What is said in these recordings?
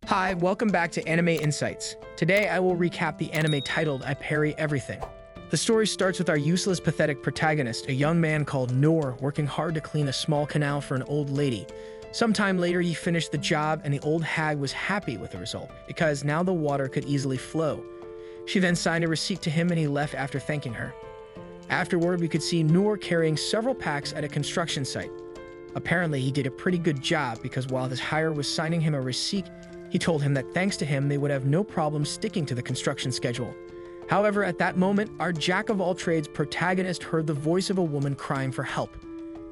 Hi, welcome back to Anime Insights. Today I will recap the anime titled I Parry Everything. The story starts with our useless, pathetic protagonist, a young man called Noor, working hard to clean a small canal for an old lady. Sometime later, he finished the job and the old hag was happy with the result, because now the water could easily flow. She then signed a receipt to him and he left after thanking her. Afterward, we could see Noor carrying several packs at a construction site. Apparently, he did a pretty good job because while his hire was signing him a receipt, he told him that thanks to him, they would have no problem sticking to the construction schedule. However, at that moment, our jack-of-all-trades protagonist heard the voice of a woman crying for help.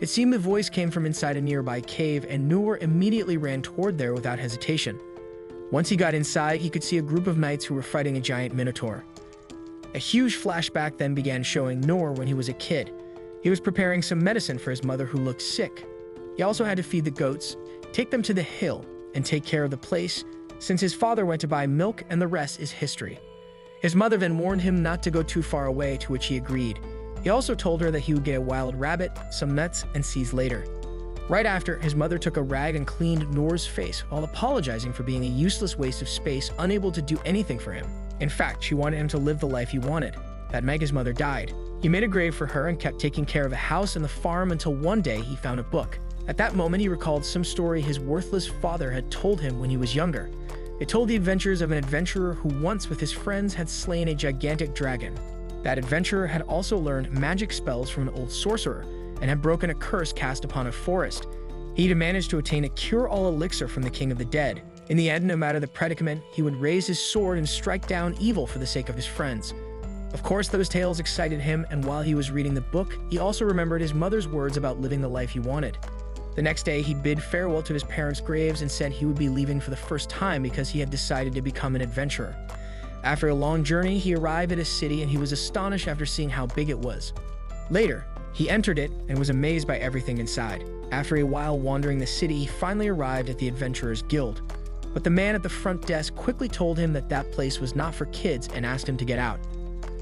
It seemed the voice came from inside a nearby cave, and Noor immediately ran toward there without hesitation. Once he got inside, he could see a group of knights who were fighting a giant minotaur. A huge flashback then began showing Noor when he was a kid. He was preparing some medicine for his mother who looked sick. He also had to feed the goats, take them to the hill, and take care of the place, since his father went to buy milk and the rest is history. His mother then warned him not to go too far away, to which he agreed. He also told her that he would get a wild rabbit, some nuts, and seeds later. Right after, his mother took a rag and cleaned Noor's face while apologizing for being a useless waste of space, unable to do anything for him. In fact, she wanted him to live the life he wanted. That night his mother died. He made a grave for her and kept taking care of the house and the farm until one day he found a book. At that moment, he recalled some story his worthless father had told him when he was younger. It told the adventures of an adventurer who once with his friends had slain a gigantic dragon. That adventurer had also learned magic spells from an old sorcerer and had broken a curse cast upon a forest. He'd managed to attain a cure-all elixir from the king of the dead. In the end, no matter the predicament, he would raise his sword and strike down evil for the sake of his friends. Of course, those tales excited him, and while he was reading the book, he also remembered his mother's words about living the life he wanted. The next day, he bid farewell to his parents' graves and said he would be leaving for the first time because he had decided to become an adventurer. After a long journey, he arrived at a city and he was astonished after seeing how big it was. Later, he entered it and was amazed by everything inside. After a while wandering the city, he finally arrived at the Adventurers Guild. But the man at the front desk quickly told him that that place was not for kids and asked him to get out.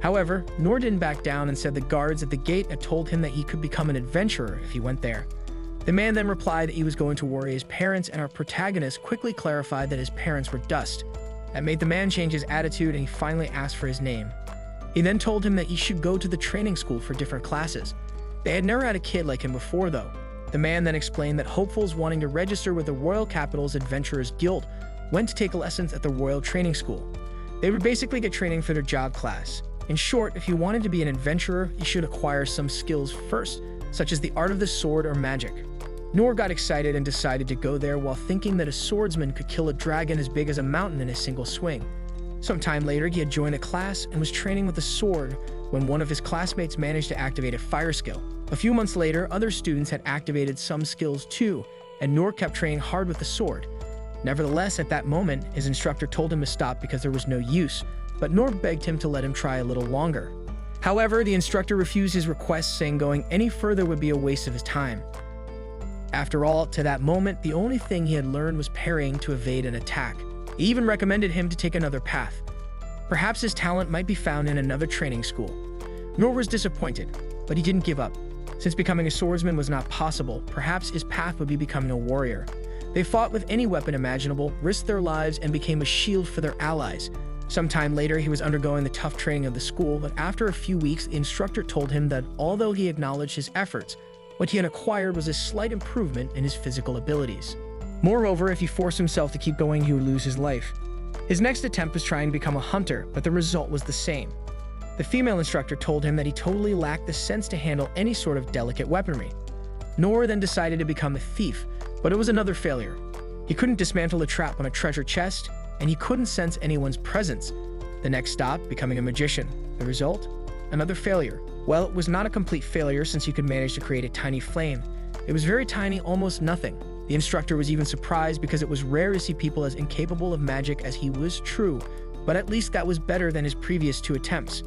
However, Noor didn't back down and said the guards at the gate had told him that he could become an adventurer if he went there. The man then replied that he was going to worry his parents, and our protagonist quickly clarified that his parents were dust. That made the man change his attitude and he finally asked for his name. He then told him that he should go to the training school for different classes. They had never had a kid like him before though. The man then explained that hopefuls wanting to register with the Royal Capital's Adventurers Guild went to take lessons at the Royal Training School. They would basically get training for their job class. In short, if you wanted to be an adventurer, you should acquire some skills first, such as the art of the sword or magic. Noor got excited and decided to go there while thinking that a swordsman could kill a dragon as big as a mountain in a single swing. Sometime later, he had joined a class and was training with a sword when one of his classmates managed to activate a fire skill. A few months later, other students had activated some skills too, and Noor kept training hard with the sword. Nevertheless, at that moment, his instructor told him to stop because there was no use, but Noor begged him to let him try a little longer. However, the instructor refused his request, saying going any further would be a waste of his time. After all, to that moment, the only thing he had learned was parrying to evade an attack. He even recommended him to take another path. Perhaps his talent might be found in another training school. Noor was disappointed, but he didn't give up. Since becoming a swordsman was not possible, perhaps his path would be becoming a warrior. They fought with any weapon imaginable, risked their lives, and became a shield for their allies. Sometime later, he was undergoing the tough training of the school, but after a few weeks, the instructor told him that although he acknowledged his efforts, what he had acquired was a slight improvement in his physical abilities. Moreover, if he forced himself to keep going, he would lose his life. His next attempt was trying to become a hunter, but the result was the same. The female instructor told him that he totally lacked the sense to handle any sort of delicate weaponry. Noor then decided to become a thief, but it was another failure. He couldn't dismantle a trap on a treasure chest, and he couldn't sense anyone's presence. The next stop, becoming a magician. The result? Another failure. Well, it was not a complete failure since he could manage to create a tiny flame. It was very tiny, almost nothing. The instructor was even surprised because it was rare to see people as incapable of magic as he was true, but at least that was better than his previous 2 attempts.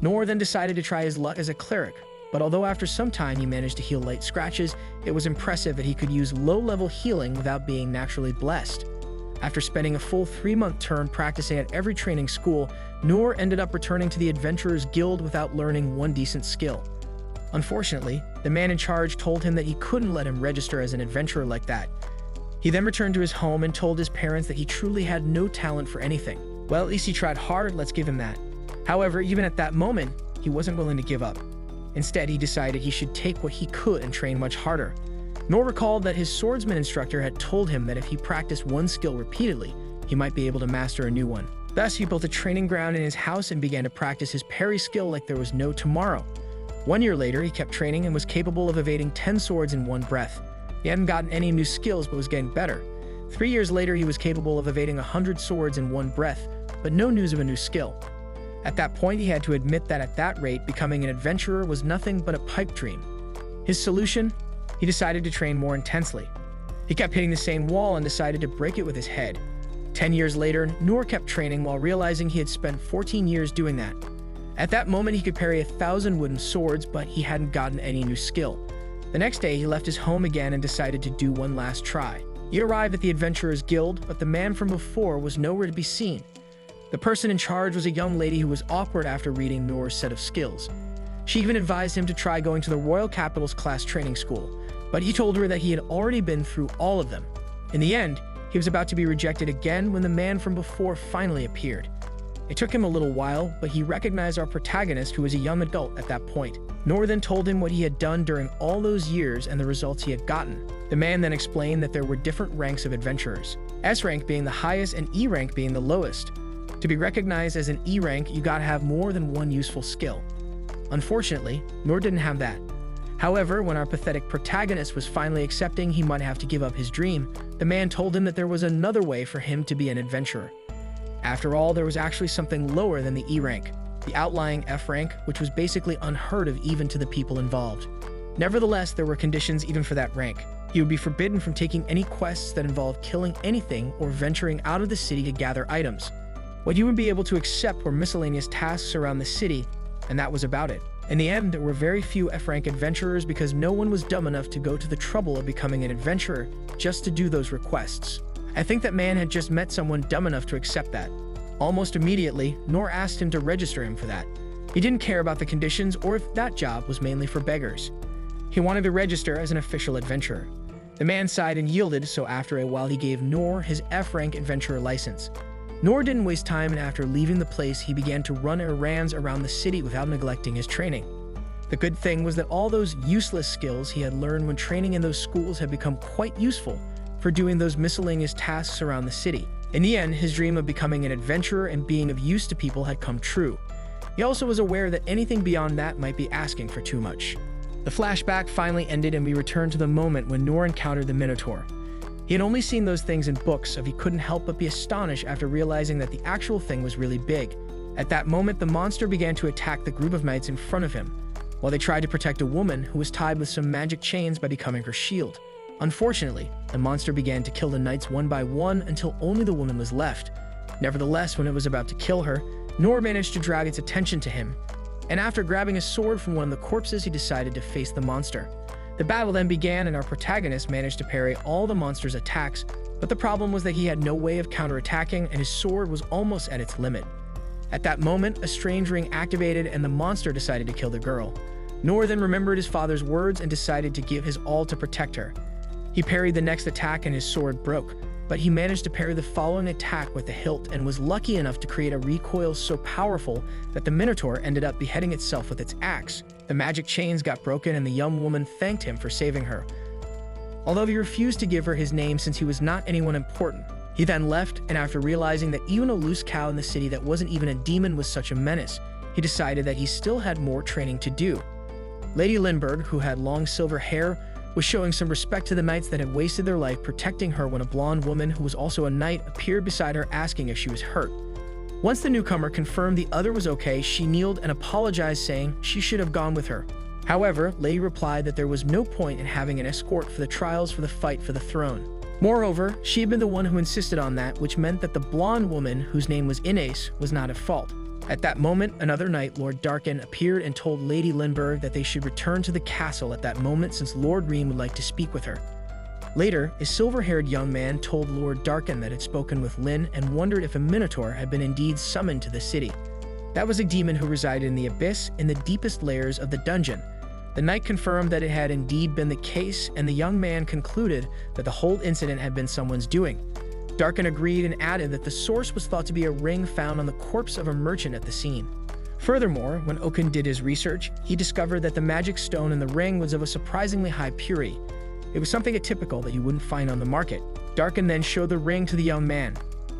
Noor then decided to try his luck as a cleric, but although after some time he managed to heal light scratches, it was impressive that he could use low-level healing without being naturally blessed. After spending a full 3-month term practicing at every training school, Noor ended up returning to the Adventurers Guild without learning one decent skill. Unfortunately, the man in charge told him that he couldn't let him register as an adventurer like that. He then returned to his home and told his parents that he truly had no talent for anything. Well, at least he tried hard, let's give him that. However, even at that moment, he wasn't willing to give up. Instead, he decided he should take what he could and train much harder. Noor recalled that his swordsman instructor had told him that if he practiced one skill repeatedly, he might be able to master a new one. Thus, he built a training ground in his house and began to practice his parry skill like there was no tomorrow. 1 year later, he kept training and was capable of evading 10 swords in one breath. He hadn't gotten any new skills but was getting better. 3 years later, he was capable of evading 100 swords in one breath, but no news of a new skill. At that point, he had to admit that at that rate, becoming an adventurer was nothing but a pipe dream. His solution? He decided to train more intensely. He kept hitting the same wall and decided to break it with his head. 10 years later, Noor kept training while realizing he had spent 14 years doing that. At that moment, he could parry 1,000 wooden swords, but he hadn't gotten any new skill. The next day, he left his home again and decided to do one last try. He arrived at the Adventurers Guild, but the man from before was nowhere to be seen. The person in charge was a young lady who was awkward after reading Noor's set of skills. She even advised him to try going to the Royal Capital's class training school, but he told her that he had already been through all of them. In the end, he was about to be rejected again when the man from before finally appeared. It took him a little while, but he recognized our protagonist, who was a young adult at that point. Noor then told him what he had done during all those years and the results he had gotten. The man then explained that there were different ranks of adventurers, S rank being the highest and E rank being the lowest. To be recognized as an E rank, you gotta have more than one useful skill. Unfortunately, Noor didn't have that. However, when our pathetic protagonist was finally accepting he might have to give up his dream, the man told him that there was another way for him to be an adventurer. After all, there was actually something lower than the E rank, the outlying F rank, which was basically unheard of even to the people involved. Nevertheless, there were conditions even for that rank. He would be forbidden from taking any quests that involved killing anything or venturing out of the city to gather items. What he would be able to accept were miscellaneous tasks around the city, and that was about it. In the end, there were very few F-rank adventurers because no one was dumb enough to go to the trouble of becoming an adventurer just to do those requests. I think that man had just met someone dumb enough to accept that. Almost immediately, Noor asked him to register him for that. He didn't care about the conditions or if that job was mainly for beggars. He wanted to register as an official adventurer. The man sighed and yielded, so after a while he gave Noor his F-rank adventurer license. Noor didn't waste time, and after leaving the place, he began to run errands around the city without neglecting his training. The good thing was that all those useless skills he had learned when training in those schools had become quite useful for doing those miscellaneous tasks around the city. In the end, his dream of becoming an adventurer and being of use to people had come true. He also was aware that anything beyond that might be asking for too much. The flashback finally ended and we returned to the moment when Noor encountered the Minotaur. He had only seen those things in books, so he couldn't help but be astonished after realizing that the actual thing was really big. At that moment, the monster began to attack the group of knights in front of him, while they tried to protect a woman who was tied with some magic chains by becoming her shield. Unfortunately, the monster began to kill the knights one by one until only the woman was left. Nevertheless, when it was about to kill her, Noor managed to drag its attention to him, and after grabbing a sword from one of the corpses, he decided to face the monster. The battle then began, and our protagonist managed to parry all the monster's attacks, but the problem was that he had no way of counterattacking and his sword was almost at its limit. At that moment, a strange ring activated and the monster decided to kill the girl. Noor then remembered his father's words and decided to give his all to protect her. He parried the next attack and his sword broke, but he managed to parry the following attack with the hilt and was lucky enough to create a recoil so powerful that the Minotaur ended up beheading itself with its axe. The magic chains got broken and the young woman thanked him for saving her. Although he refused to give her his name since he was not anyone important, he then left, and after realizing that even a loose cow in the city that wasn't even a demon was such a menace, he decided that he still had more training to do. Lady Lindbergh, who had long silver hair, was showing some respect to the knights that had wasted their life protecting her when a blonde woman who was also a knight appeared beside her asking if she was hurt. Once the newcomer confirmed the other was okay, she kneeled and apologized, saying she should have gone with her. However, Lady replied that there was no point in having an escort for the trials for the fight for the throne. Moreover, she had been the one who insisted on that, which meant that the blonde woman, whose name was Inés, was not at fault. At that moment, another knight, Lord Darkin, appeared and told Lady Lindbergh that they should return to the castle at that moment since Lord Reem would like to speak with her. Later, a silver-haired young man told Lord Darkin that had spoken with Lynn and wondered if a Minotaur had been indeed summoned to the city. That was a demon who resided in the abyss, in the deepest layers of the dungeon. The knight confirmed that it had indeed been the case, and the young man concluded that the whole incident had been someone's doing. Darkin agreed and added that the source was thought to be a ring found on the corpse of a merchant at the scene. Furthermore, when Oaken did his research, he discovered that the magic stone in the ring was of a surprisingly high purity. It was something atypical that you wouldn't find on the market. Darkin then showed the ring to the young man.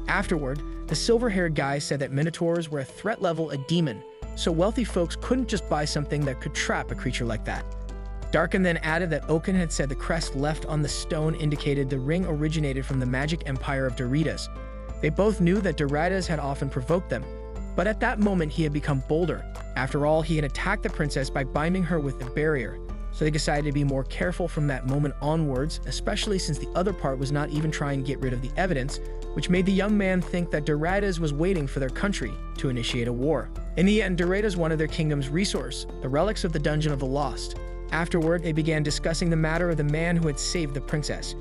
Afterward, the silver-haired guy said that minotaurs were a threat level a demon, so wealthy folks couldn't just buy something that could trap a creature like that. Darkin then added that Oaken had said the crest left on the stone indicated the ring originated from the magic empire of Doritas. They both knew that Doritas had often provoked them, but at that moment he had become bolder. After all, he had attacked the princess by binding her with the barrier, so they decided to be more careful from that moment onwards, especially since the other part was not even trying to get rid of the evidence, which made the young man think that Doritas was waiting for their country to initiate a war. In the end, Doritas wanted their kingdom's resource, the relics of the Dungeon of the Lost. Afterward, they began discussing the matter of the man who had saved the princess.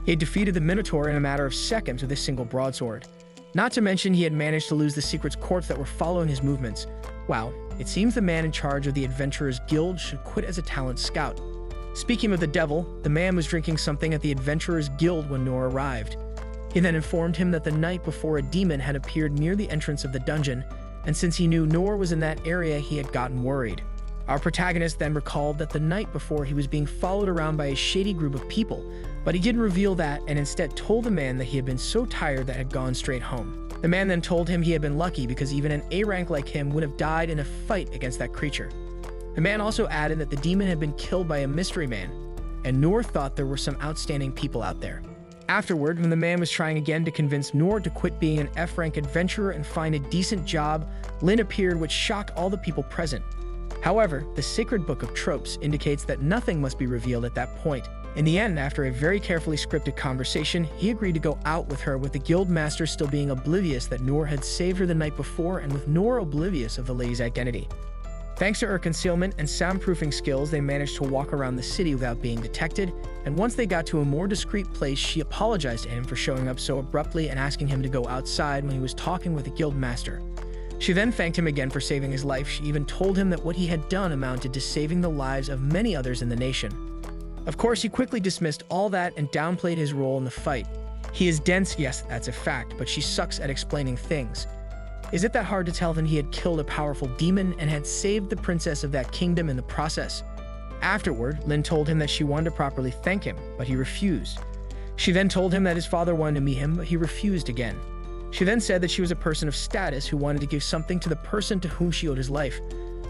He had defeated the Minotaur in a matter of seconds with a single broadsword. Not to mention, he had managed to lose the secret's courts that were following his movements. Wow, it seems the man in charge of the Adventurers Guild should quit as a talent scout. Speaking of the devil, the man was drinking something at the Adventurers Guild when Noor arrived. He then informed him that the night before a demon had appeared near the entrance of the dungeon, and since he knew Noor was in that area, he had gotten worried. Our protagonist then recalled that the night before he was being followed around by a shady group of people, but he didn't reveal that and instead told the man that he had been so tired that had gone straight home. The man then told him he had been lucky because even an A rank like him would have died in a fight against that creature. The man also added that the demon had been killed by a mystery man, and Noor thought there were some outstanding people out there. Afterward, when the man was trying again to convince Noor to quit being an F-rank adventurer and find a decent job, Lynn appeared, which shocked all the people present. However, the Sacred Book of Tropes indicates that nothing must be revealed at that point. In the end, after a very carefully scripted conversation, he agreed to go out with her, with the guild master still being oblivious that Noor had saved her the night before and with Noor oblivious of the lady's identity. Thanks to her concealment and soundproofing skills, they managed to walk around the city without being detected, and once they got to a more discreet place, she apologized to him for showing up so abruptly and asking him to go outside when he was talking with the guild master. She then thanked him again for saving his life. She even told him that what he had done amounted to saving the lives of many others in the nation. Of course, he quickly dismissed all that and downplayed his role in the fight. He is dense, yes, that's a fact, but she sucks at explaining things. Is it that hard to tell that he had killed a powerful demon and had saved the princess of that kingdom in the process? Afterward, Lynn told him that she wanted to properly thank him, but he refused. She then told him that his father wanted to meet him, but he refused again. She then said that she was a person of status who wanted to give something to the person to whom she owed his life.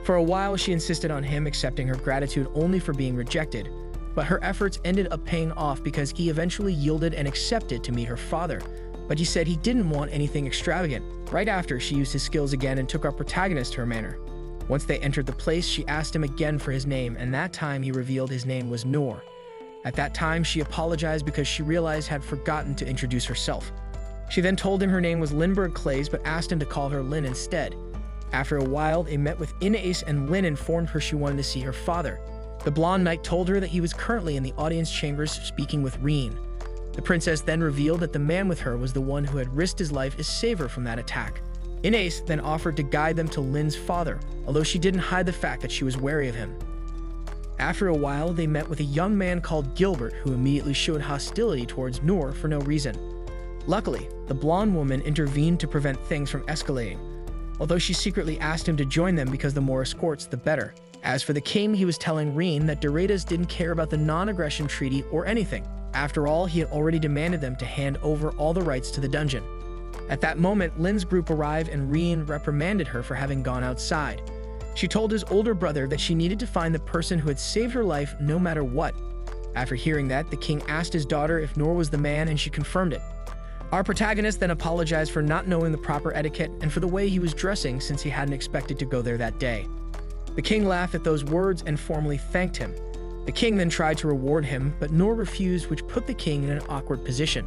For a while, she insisted on him accepting her gratitude only for being rejected, but her efforts ended up paying off because he eventually yielded and accepted to meet her father. But he said he didn't want anything extravagant. Right after, she used his skills again and took our protagonist to her manor. Once they entered the place, she asked him again for his name, and that time he revealed his name was Noor. At that time, she apologized because she realized had forgotten to introduce herself. She then told him her name was Lindbergh Clays, but asked him to call her Lynn instead. After a while, they met with Inace, and Lynn informed her she wanted to see her father. The blonde knight told her that he was currently in the audience chambers speaking with Reen. The princess then revealed that the man with her was the one who had risked his life to save her from that attack. Inace then offered to guide them to Lynn's father, although she didn't hide the fact that she was wary of him. After a while, they met with a young man called Gilbert, who immediately showed hostility towards Noor for no reason. Luckily, the blonde woman intervened to prevent things from escalating, although she secretly asked him to join them because the more escorts, the better. As for the king, he was telling Reen that Doritas didn't care about the non-aggression treaty or anything. After all, he had already demanded them to hand over all the rights to the dungeon. At that moment, Lynn's group arrived and Reen reprimanded her for having gone outside. She told his older brother that she needed to find the person who had saved her life no matter what. After hearing that, the king asked his daughter if Noor was the man, and she confirmed it. Our protagonist then apologized for not knowing the proper etiquette and for the way he was dressing since he hadn't expected to go there that day. The king laughed at those words and formally thanked him. The king then tried to reward him, but Noor refused, which put the king in an awkward position.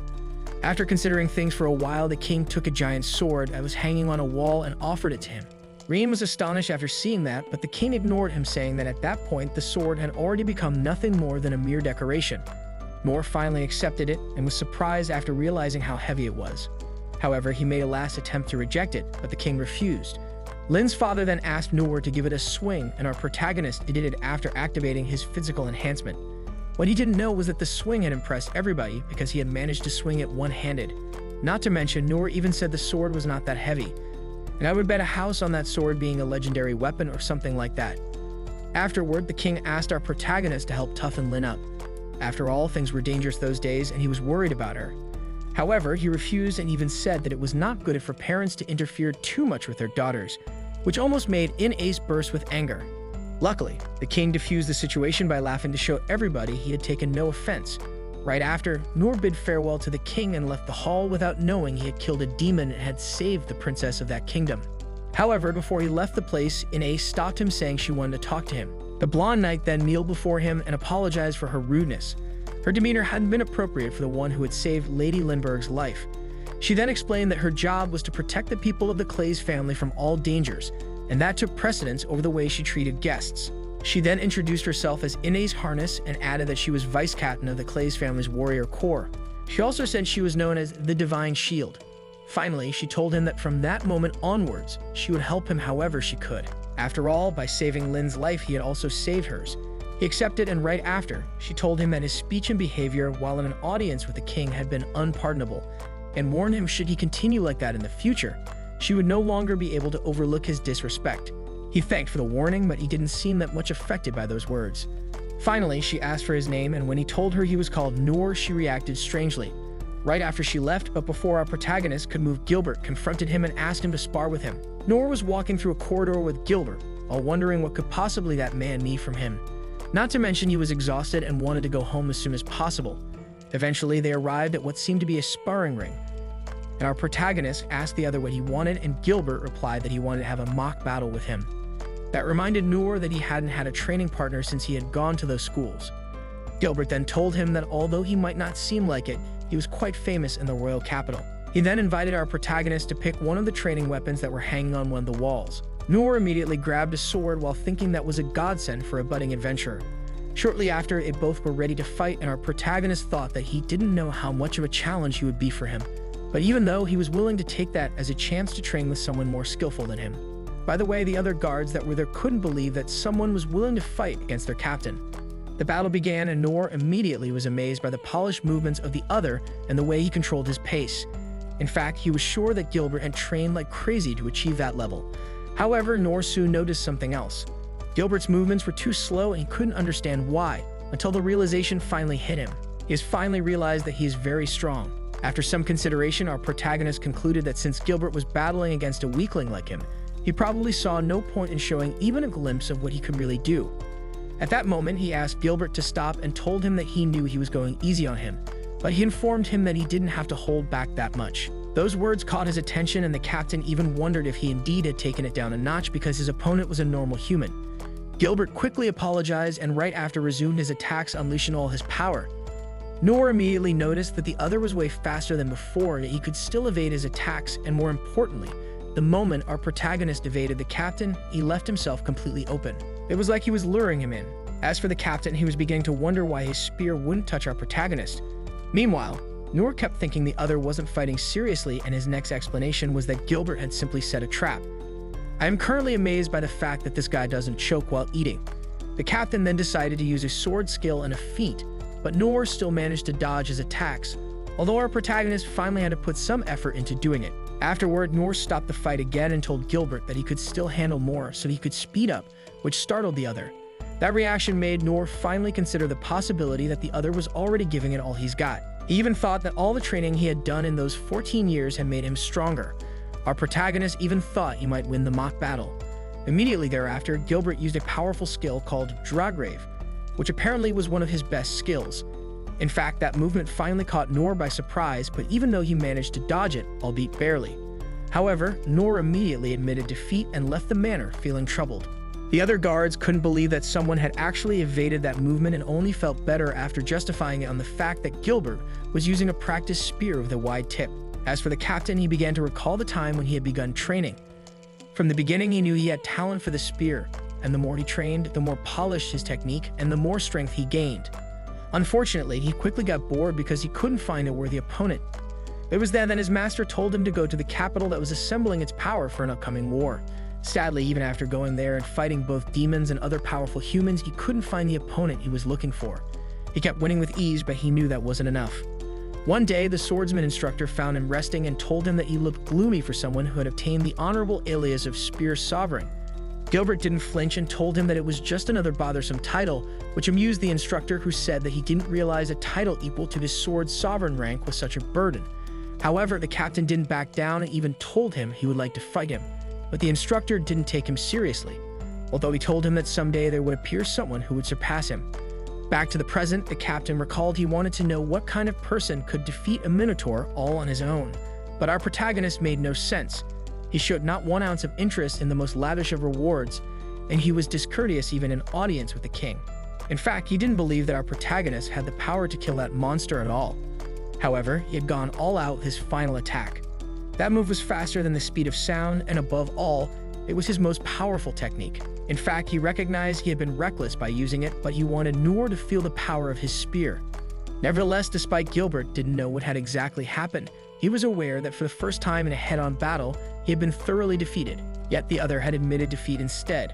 After considering things for a while, the king took a giant sword that was hanging on a wall and offered it to him. Reen was astonished after seeing that, but the king ignored him, saying that at that point the sword had already become nothing more than a mere decoration. Noor finally accepted it and was surprised after realizing how heavy it was. However, he made a last attempt to reject it, but the king refused. Lynn's father then asked Noor to give it a swing, and our protagonist did it after activating his physical enhancement. What he didn't know was that the swing had impressed everybody because he had managed to swing it one-handed. Not to mention, Noor even said the sword was not that heavy, and I would bet a house on that sword being a legendary weapon or something like that. Afterward, the king asked our protagonist to help toughen Lynn up. After all, things were dangerous those days, and he was worried about her. However, he refused and even said that it was not good for parents to interfere too much with their daughters, which almost made Ace burst with anger. Luckily, the king diffused the situation by laughing to show everybody he had taken no offense. Right after, Noor bid farewell to the king and left the hall without knowing he had killed a demon and had saved the princess of that kingdom. However, before he left the place, Ace stopped him saying she wanted to talk to him. The blonde knight then kneeled before him and apologized for her rudeness. Her demeanor hadn't been appropriate for the one who had saved Lady Lindbergh's life. She then explained that her job was to protect the people of the Clays family from all dangers, and that took precedence over the way she treated guests. She then introduced herself as Ace Harness and added that she was vice captain of the Clays family's warrior corps. She also said she was known as the Divine Shield. Finally, she told him that from that moment onwards, she would help him however she could. After all, by saving Lynn's life, he had also saved hers. He accepted, and right after, she told him that his speech and behavior while in an audience with the king had been unpardonable, and warned him should he continue like that in the future, she would no longer be able to overlook his disrespect. He thanked for the warning, but he didn't seem that much affected by those words. Finally, she asked for his name, and when he told her he was called Noor, she reacted strangely. Right after she left, but before our protagonist could move, Gilbert confronted him and asked him to spar with him. Noor was walking through a corridor with Gilbert, all wondering what could possibly that man need from him. Not to mention he was exhausted and wanted to go home as soon as possible. Eventually, they arrived at what seemed to be a sparring ring, and our protagonist asked the other what he wanted, and Gilbert replied that he wanted to have a mock battle with him. That reminded Noor that he hadn't had a training partner since he had gone to those schools. Gilbert then told him that although he might not seem like it, he was quite famous in the royal capital. He then invited our protagonist to pick one of the training weapons that were hanging on one of the walls. Noor immediately grabbed a sword while thinking that was a godsend for a budding adventurer. Shortly after, they both were ready to fight, and our protagonist thought that he didn't know how much of a challenge he would be for him. But even though he was willing to take that as a chance to train with someone more skillful than him. By the way, the other guards that were there couldn't believe that someone was willing to fight against their captain. The battle began, and Noor immediately was amazed by the polished movements of the other and the way he controlled his pace. In fact, he was sure that Gilbert had trained like crazy to achieve that level. However, Noor soon noticed something else. Gilbert's movements were too slow, and he couldn't understand why, until the realization finally hit him. He has finally realized that he is very strong. After some consideration, our protagonist concluded that since Gilbert was battling against a weakling like him, he probably saw no point in showing even a glimpse of what he could really do. At that moment, he asked Gilbert to stop and told him that he knew he was going easy on him, but he informed him that he didn't have to hold back that much. Those words caught his attention, and the captain even wondered if he indeed had taken it down a notch because his opponent was a normal human. Gilbert quickly apologized and right after resumed his attacks, unleashing all his power. Noor immediately noticed that the other was way faster than before, yet he could still evade his attacks, and more importantly, the moment our protagonist evaded the captain, he left himself completely open. It was like he was luring him in. As for the captain, he was beginning to wonder why his spear wouldn't touch our protagonist. Meanwhile, Noor kept thinking the other wasn't fighting seriously, and his next explanation was that Gilbert had simply set a trap. I am currently amazed by the fact that this guy doesn't choke while eating. The captain then decided to use a sword skill and a feint, but Noor still managed to dodge his attacks, although our protagonist finally had to put some effort into doing it. Afterward, Noor stopped the fight again and told Gilbert that he could still handle more, so he could speed up, which startled the other. That reaction made Noor finally consider the possibility that the other was already giving it all he's got. He even thought that all the training he had done in those 14 years had made him stronger. Our protagonist even thought he might win the mock battle. Immediately thereafter, Gilbert used a powerful skill called Dragrave, which apparently was one of his best skills. In fact, that movement finally caught Noor by surprise, but even though he managed to dodge it, albeit barely. However, Noor immediately admitted defeat and left the manor feeling troubled. The other guards couldn't believe that someone had actually evaded that movement and only felt better after justifying it on the fact that Gilbert was using a practice spear with a wide tip. As for the captain, he began to recall the time when he had begun training. From the beginning, he knew he had talent for the spear, and the more he trained, the more polished his technique and the more strength he gained. Unfortunately, he quickly got bored because he couldn't find a worthy opponent. It was then that his master told him to go to the capital that was assembling its power for an upcoming war. Sadly, even after going there and fighting both demons and other powerful humans, he couldn't find the opponent he was looking for. He kept winning with ease, but he knew that wasn't enough. One day, the swordsman instructor found him resting and told him that he looked gloomy for someone who had obtained the honorable alias of Spear Sovereign. Gilbert didn't flinch and told him that it was just another bothersome title, which amused the instructor, who said that he didn't realize a title equal to his sword's sovereign rank was such a burden. However, the captain didn't back down and even told him he would like to fight him. But the instructor didn't take him seriously, although he told him that someday there would appear someone who would surpass him. Back to the present, the captain recalled he wanted to know what kind of person could defeat a minotaur all on his own. But our protagonist made no sense. He showed not 1 ounce of interest in the most lavish of rewards, and he was discourteous even in audience with the king. In fact, he didn't believe that our protagonist had the power to kill that monster at all. However, he had gone all out with his final attack. That move was faster than the speed of sound, and above all, it was his most powerful technique. In fact, he recognized he had been reckless by using it, but he wanted Noor to feel the power of his spear. Nevertheless, despite Gilbert didn't know what had exactly happened, he was aware that for the first time in a head-on battle, he had been thoroughly defeated, yet the other had admitted defeat instead.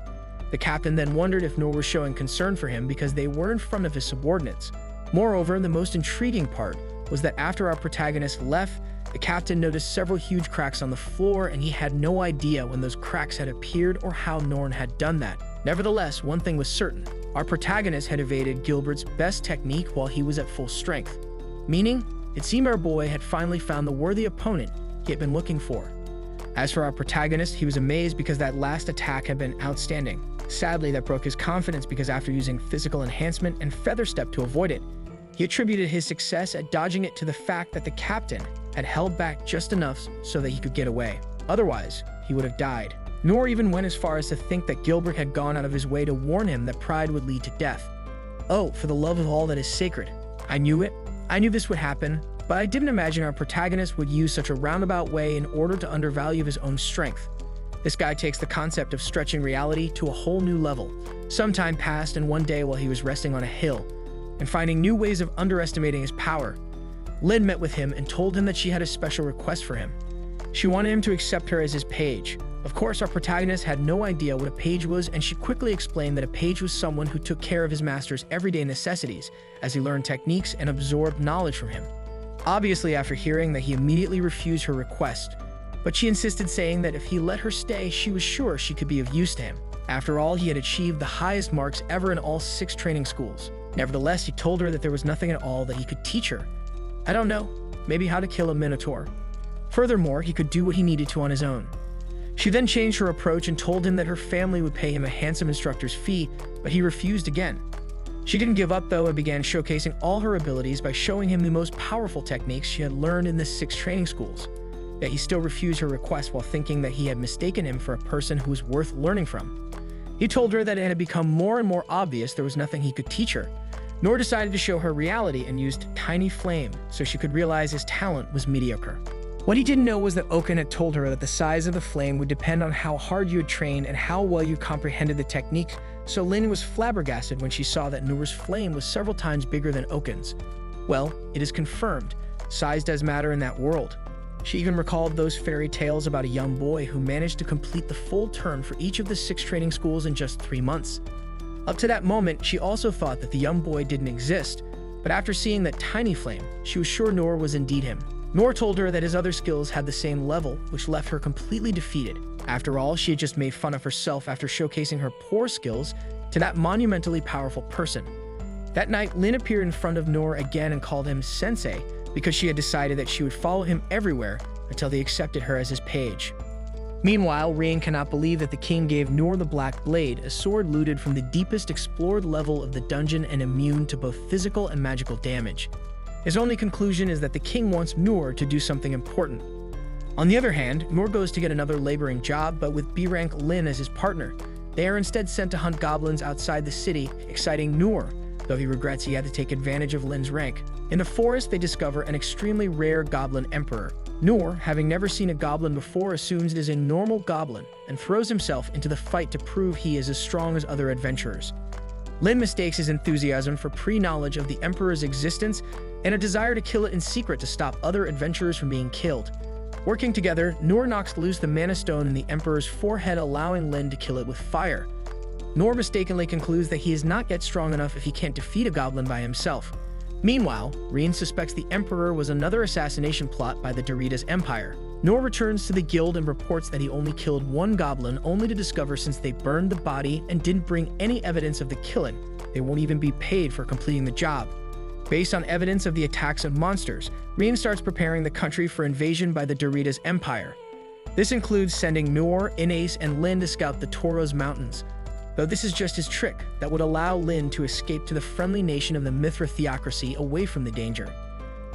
The captain then wondered if Noor was showing concern for him because they were in front of his subordinates. Moreover, the most intriguing part was that after our protagonist left, the captain noticed several huge cracks on the floor, and he had no idea when those cracks had appeared or how Noor had done that. Nevertheless, one thing was certain. Our protagonist had evaded Gilbert's best technique while he was at full strength. Meaning, it seemed our boy had finally found the worthy opponent he had been looking for. As for our protagonist, he was amazed because that last attack had been outstanding. Sadly, that broke his confidence because after using physical enhancement and feather step to avoid it, he attributed his success at dodging it to the fact that the captain had held back just enough so that he could get away. Otherwise, he would have died. Noor even went as far as to think that Gilbert had gone out of his way to warn him that pride would lead to death. Oh, for the love of all that is sacred. I knew it. I knew this would happen, but I didn't imagine our protagonist would use such a roundabout way in order to undervalue his own strength. This guy takes the concept of stretching reality to a whole new level. Some time passed, and one day while he was resting on a hill and finding new ways of underestimating his power, Lynn met with him and told him that she had a special request for him. She wanted him to accept her as his page. Of course, our protagonist had no idea what a page was, and she quickly explained that a page was someone who took care of his master's everyday necessities as he learned techniques and absorbed knowledge from him. Obviously, after hearing that, he immediately refused her request, but she insisted, saying that if he let her stay, she was sure she could be of use to him. After all, he had achieved the highest marks ever in all 6 training schools. Nevertheless, he told her that there was nothing at all that he could teach her. I don't know, maybe how to kill a minotaur. Furthermore, he could do what he needed to on his own. She then changed her approach and told him that her family would pay him a handsome instructor's fee, but he refused again. She didn't give up though and began showcasing all her abilities by showing him the most powerful techniques she had learned in the 6 training schools. Yet he still refused her request while thinking that he had mistaken him for a person who was worth learning from. He told her that it had become more and more obvious there was nothing he could teach her. Noor decided to show her reality and used Tiny Flame so she could realize his talent was mediocre. What he didn't know was that Oaken had told her that the size of the flame would depend on how hard you had trained and how well you comprehended the technique, so Lynn was flabbergasted when she saw that Noor's flame was several times bigger than Oaken's. Well, it is confirmed. Size does matter in that world. She even recalled those fairy tales about a young boy who managed to complete the full term for each of the 6 training schools in just 3 months. Up to that moment, she also thought that the young boy didn't exist, but after seeing that tiny flame, she was sure Noor was indeed him. Noor told her that his other skills had the same level, which left her completely defeated. After all, she had just made fun of herself after showcasing her poor skills to that monumentally powerful person. That night, Lynn appeared in front of Noor again and called him Sensei because she had decided that she would follow him everywhere until they accepted her as his page. Meanwhile, Rain cannot believe that the king gave Noor the Black Blade, a sword looted from the deepest explored level of the dungeon and immune to both physical and magical damage. His only conclusion is that the king wants Noor to do something important. On the other hand, Noor goes to get another laboring job, but with B-rank Lynn as his partner. They are instead sent to hunt goblins outside the city, exciting Noor, though he regrets he had to take advantage of Lynn's rank. In the forest, they discover an extremely rare goblin emperor. Noor, having never seen a goblin before, assumes it is a normal goblin and throws himself into the fight to prove he is as strong as other adventurers. Lynn mistakes his enthusiasm for pre-knowledge of the emperor's existence and a desire to kill it in secret to stop other adventurers from being killed. Working together, Noor knocks loose the Mana Stone in the Emperor's forehead, allowing Lin to kill it with fire. Noor mistakenly concludes that he is not yet strong enough if he can't defeat a goblin by himself. Meanwhile, Rien suspects the Emperor was another assassination plot by the Doritas Empire. Noor returns to the guild and reports that he only killed one goblin, only to discover since they burned the body and didn't bring any evidence of the killing, they won't even be paid for completing the job. Based on evidence of the attacks of monsters, Rien starts preparing the country for invasion by the Doritas Empire. This includes sending Noor, Inace, and Lin to scout the Toros Mountains, though this is just his trick that would allow Lin to escape to the friendly nation of the Mithra theocracy away from the danger.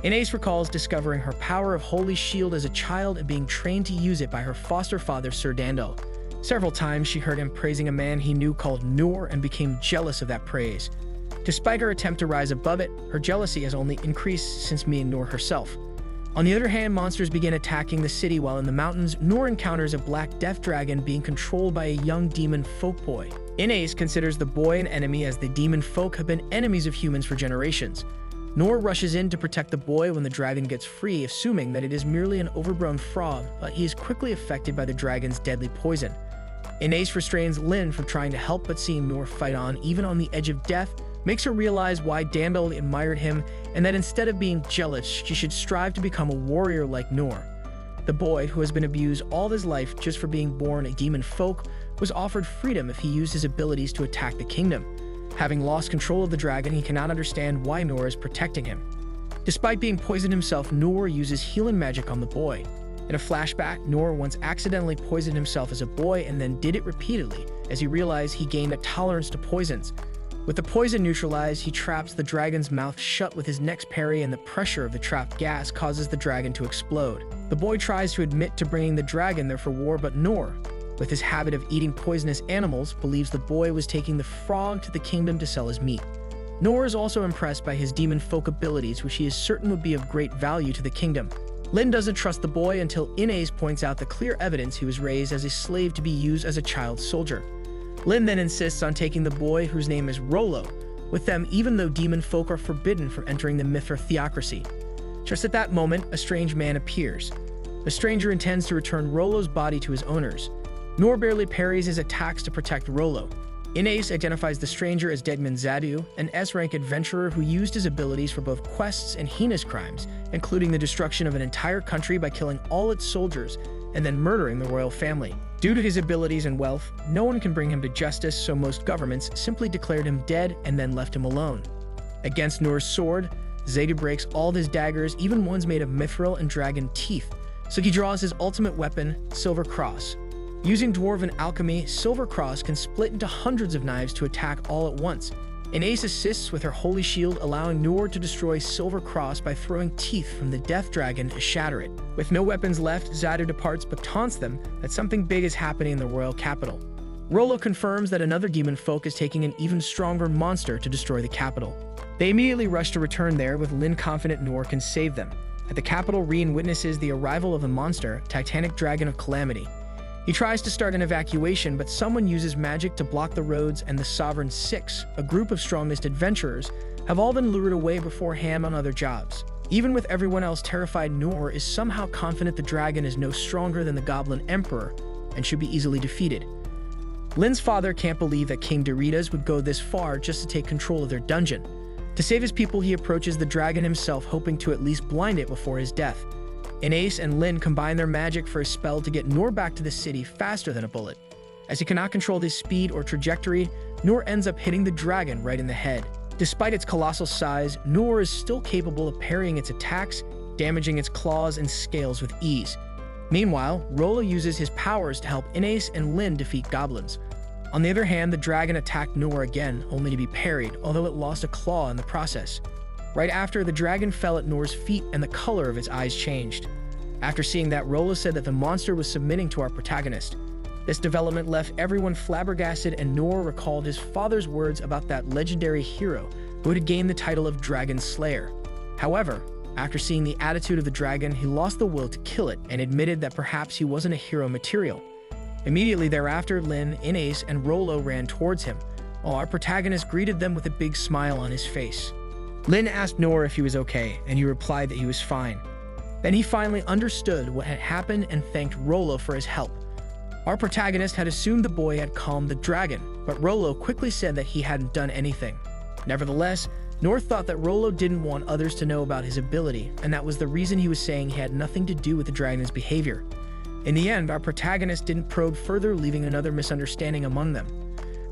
Inace recalls discovering her power of Holy Shield as a child and being trained to use it by her foster father, Sir Dandel. Several times she heard him praising a man he knew called Noor and became jealous of that praise. Despite her attempt to rise above it, her jealousy has only increased since meeting Noor herself. On the other hand, monsters begin attacking the city while in the mountains, Noor encounters a black death dragon being controlled by a young demon folk boy. Inace considers the boy an enemy as the demon folk have been enemies of humans for generations. Noor rushes in to protect the boy when the dragon gets free, assuming that it is merely an overgrown frog, but he is quickly affected by the dragon's deadly poison. Inace restrains Lin from trying to help, but seeing Noor fight on, even on the edge of death, makes her realize why Dandel admired him and that instead of being jealous, she should strive to become a warrior like Noor. The boy, who has been abused all his life just for being born a demon folk, was offered freedom if he used his abilities to attack the kingdom. Having lost control of the dragon, he cannot understand why Noor is protecting him. Despite being poisoned himself, Noor uses healing magic on the boy. In a flashback, Noor once accidentally poisoned himself as a boy and then did it repeatedly as he realized he gained a tolerance to poisons. With the poison neutralized, he traps the dragon's mouth shut with his next parry, and the pressure of the trapped gas causes the dragon to explode. The boy tries to admit to bringing the dragon there for war, but Noor, with his habit of eating poisonous animals, believes the boy was taking the frog to the kingdom to sell his meat. Noor is also impressed by his demon folk abilities, which he is certain would be of great value to the kingdom. Lin doesn't trust the boy until Inace points out the clear evidence he was raised as a slave to be used as a child soldier. Lin then insists on taking the boy, whose name is Rollo, with them even though demon folk are forbidden from entering the Mithra theocracy. Just at that moment, a strange man appears. The stranger intends to return Rollo's body to his owners. Noor barely parries his attacks to protect Rollo. Inace identifies the stranger as Deadman Zadu, an S-rank adventurer who used his abilities for both quests and heinous crimes, including the destruction of an entire country by killing all its soldiers and then murdering the royal family. Due to his abilities and wealth, no one can bring him to justice, so most governments simply declared him dead and then left him alone. Against Noor's sword, Zadu breaks all his daggers, even ones made of mithril and dragon teeth, so he draws his ultimate weapon, Silver Cross. Using dwarven alchemy, Silver Cross can split into hundreds of knives to attack all at once. Inace assists with her Holy Shield, allowing Noor to destroy Silver Cross by throwing teeth from the Death Dragon to shatter it. With no weapons left, Zadu departs but taunts them that something big is happening in the royal capital. Rollo confirms that another demon folk is taking an even stronger monster to destroy the capital. They immediately rush to return there, with Lin confident Noor can save them. At the capital, Rien witnesses the arrival of the monster, Titanic Dragon of Calamity. He tries to start an evacuation, but someone uses magic to block the roads, and the Sovereign Six, a group of strongest adventurers, have all been lured away beforehand on other jobs. Even with everyone else terrified, Noor is somehow confident the dragon is no stronger than the Goblin Emperor and should be easily defeated. Lin's father can't believe that King Doritas would go this far just to take control of their dungeon. To save his people, he approaches the dragon himself, hoping to at least blind it before his death. Inace and Lin combine their magic for a spell to get Noor back to the city faster than a bullet. As he cannot control his speed or trajectory, Noor ends up hitting the dragon right in the head. Despite its colossal size, Noor is still capable of parrying its attacks, damaging its claws and scales with ease. Meanwhile, Rollo uses his powers to help Inace and Lin defeat goblins. On the other hand, the dragon attacked Noor again, only to be parried, although it lost a claw in the process. Right after, the dragon fell at Noor's feet and the color of its eyes changed. After seeing that, Rollo said that the monster was submitting to our protagonist. This development left everyone flabbergasted, and Noor recalled his father's words about that legendary hero who had gained the title of Dragon Slayer. However, after seeing the attitude of the dragon, he lost the will to kill it and admitted that perhaps he wasn't a hero material. Immediately thereafter, Lin, Inace, and Rollo ran towards him, while our protagonist greeted them with a big smile on his face. Lin asked Noor if he was okay, and he replied that he was fine. Then he finally understood what had happened and thanked Rollo for his help. Our protagonist had assumed the boy had calmed the dragon, but Rollo quickly said that he hadn't done anything. Nevertheless, Noor thought that Rollo didn't want others to know about his ability, and that was the reason he was saying he had nothing to do with the dragon's behavior. In the end, our protagonist didn't probe further, leaving another misunderstanding among them.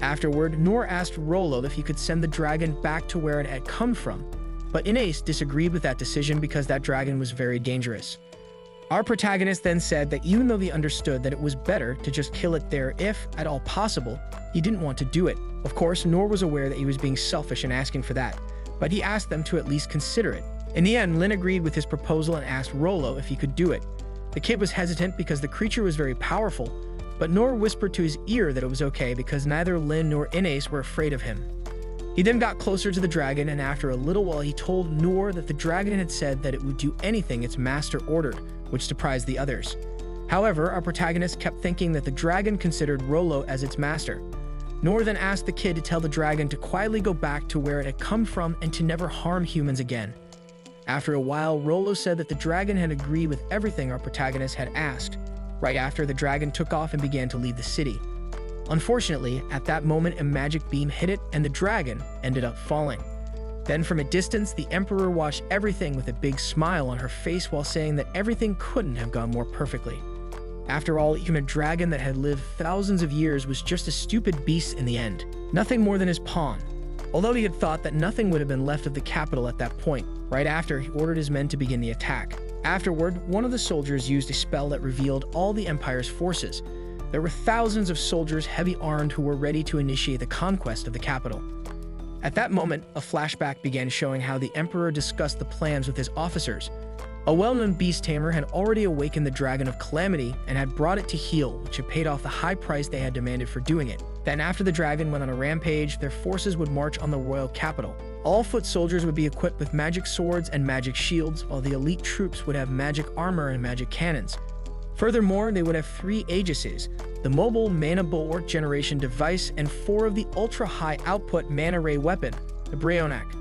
Afterward, Noor asked Rollo if he could send the dragon back to where it had come from, but Inace disagreed with that decision because that dragon was very dangerous. Our protagonist then said that even though he understood that it was better to just kill it there if, at all possible, he didn't want to do it. Of course, Noor was aware that he was being selfish in asking for that, but he asked them to at least consider it. In the end, Lin agreed with his proposal and asked Rollo if he could do it. The kid was hesitant because the creature was very powerful, but Noor whispered to his ear that it was okay because neither Lin nor Inace were afraid of him. He then got closer to the dragon, and after a little while he told Noor that the dragon had said that it would do anything its master ordered, which surprised the others. However, our protagonist kept thinking that the dragon considered Rollo as its master. Noor then asked the kid to tell the dragon to quietly go back to where it had come from and to never harm humans again. After a while, Rollo said that the dragon had agreed with everything our protagonist had asked. Right after, the dragon took off and began to leave the city. Unfortunately, at that moment, a magic beam hit it and the dragon ended up falling. Then from a distance, the Emperor watched everything with a big smile on her face while saying that everything couldn't have gone more perfectly. After all, even a dragon that had lived thousands of years was just a stupid beast in the end, nothing more than his pawn. Although he had thought that nothing would have been left of the capital at that point, right after, he ordered his men to begin the attack. Afterward, one of the soldiers used a spell that revealed all the Empire's forces. There were thousands of soldiers heavy armed who were ready to initiate the conquest of the capital. At that moment, a flashback began showing how the Emperor discussed the plans with his officers. A well-known beast tamer had already awakened the Dragon of Calamity and had brought it to heel, which had paid off the high price they had demanded for doing it. Then after the dragon went on a rampage, their forces would march on the royal capital. All foot soldiers would be equipped with magic swords and magic shields, while the elite troops would have magic armor and magic cannons. Furthermore, they would have 3 Aegises, the mobile mana bulwark generation device, and 4 of the ultra-high output mana ray weapon, the Brionac.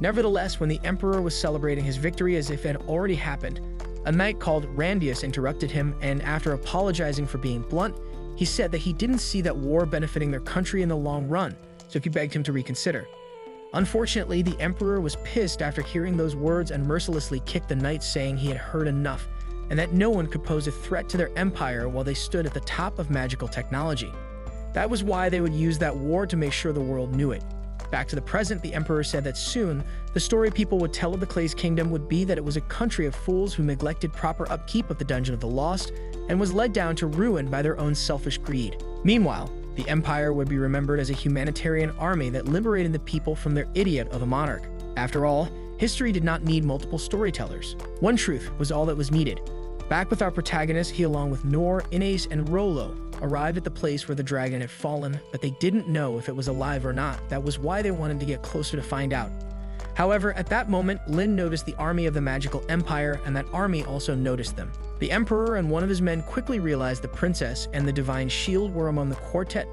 Nevertheless, when the Emperor was celebrating his victory as if it had already happened, a knight called Randius interrupted him, and after apologizing for being blunt, he said that he didn't see that war benefiting their country in the long run, so he begged him to reconsider. Unfortunately, the Emperor was pissed after hearing those words and mercilessly kicked the knight, saying he had heard enough, and that no one could pose a threat to their empire while they stood at the top of magical technology. That was why they would use that war to make sure the world knew it. Back to the present, the Emperor said that soon, the story people would tell of the Clay's kingdom would be that it was a country of fools who neglected proper upkeep of the Dungeon of the Lost and was led down to ruin by their own selfish greed. Meanwhile, the Empire would be remembered as a humanitarian army that liberated the people from their idiot of a monarch. After all, history did not need multiple storytellers. One truth was all that was needed. Back with our protagonist, he along with Noor, Inace, and Rollo arrived at the place where the dragon had fallen, but they didn't know if it was alive or not. That was why they wanted to get closer to find out. However, at that moment, Lin noticed the army of the magical empire, and that army also noticed them. The Emperor and one of his men quickly realized the princess and the divine shield were among the quartet,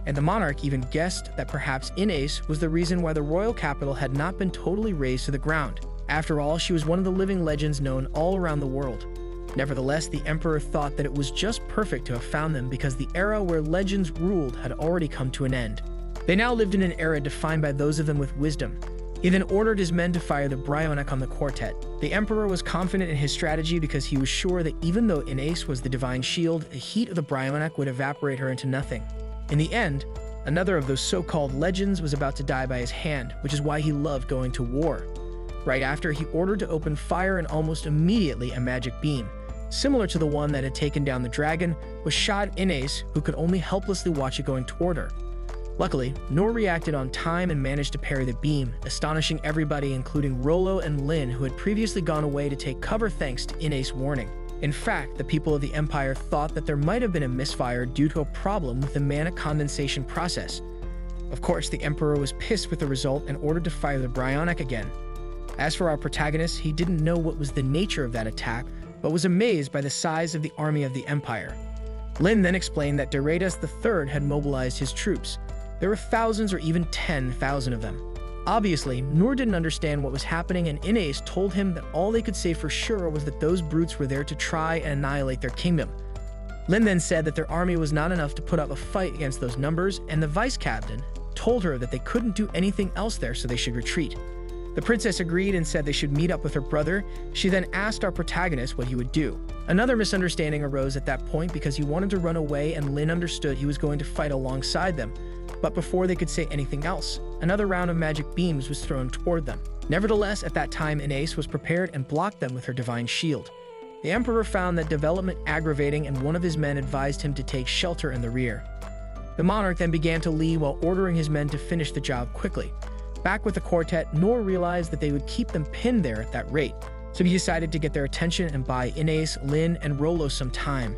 and the monarch even guessed that perhaps Inace was the reason why the royal capital had not been totally razed to the ground. After all, she was one of the living legends known all around the world. Nevertheless, the Emperor thought that it was just perfect to have found them because the era where legends ruled had already come to an end. They now lived in an era defined by those of them with wisdom. He then ordered his men to fire the Brionac on the quartet. The Emperor was confident in his strategy because he was sure that even though Inace was the divine shield, the heat of the Brionac would evaporate her into nothing. In the end, another of those so-called legends was about to die by his hand, which is why he loved going to war. Right after, he ordered to open fire, and almost immediately a magic beam, similar to the one that had taken down the dragon, was shot at Inace, who could only helplessly watch it going toward her. Luckily, Noor reacted on time and managed to parry the beam, astonishing everybody including Rollo and Lin, who had previously gone away to take cover thanks to Inace's warning. In fact, the people of the Empire thought that there might have been a misfire due to a problem with the mana condensation process. Of course, the Emperor was pissed with the result and ordered to fire the Brionac again. As for our protagonist, he didn't know what was the nature of that attack, but was amazed by the size of the army of the Empire. Lin then explained that Deratus III had mobilized his troops. There were thousands or even 10,000 of them. Obviously, Noor didn't understand what was happening, and Inés told him that all they could say for sure was that those brutes were there to try and annihilate their kingdom. Lin then said that their army was not enough to put up a fight against those numbers, and the vice captain told her that they couldn't do anything else there, so they should retreat. The princess agreed and said they should meet up with her brother. She then asked our protagonist what he would do. Another misunderstanding arose at that point because he wanted to run away, and Lin understood he was going to fight alongside them. But before they could say anything else, another round of magic beams was thrown toward them. Nevertheless, at that time, Inés was prepared and blocked them with her divine shield. The emperor found that development aggravating, and one of his men advised him to take shelter in the rear. The monarch then began to leave while ordering his men to finish the job quickly. Back with the quartet, Noor realized that they would keep them pinned there at that rate, so he decided to get their attention and buy Inés, Lin, and Rollo some time.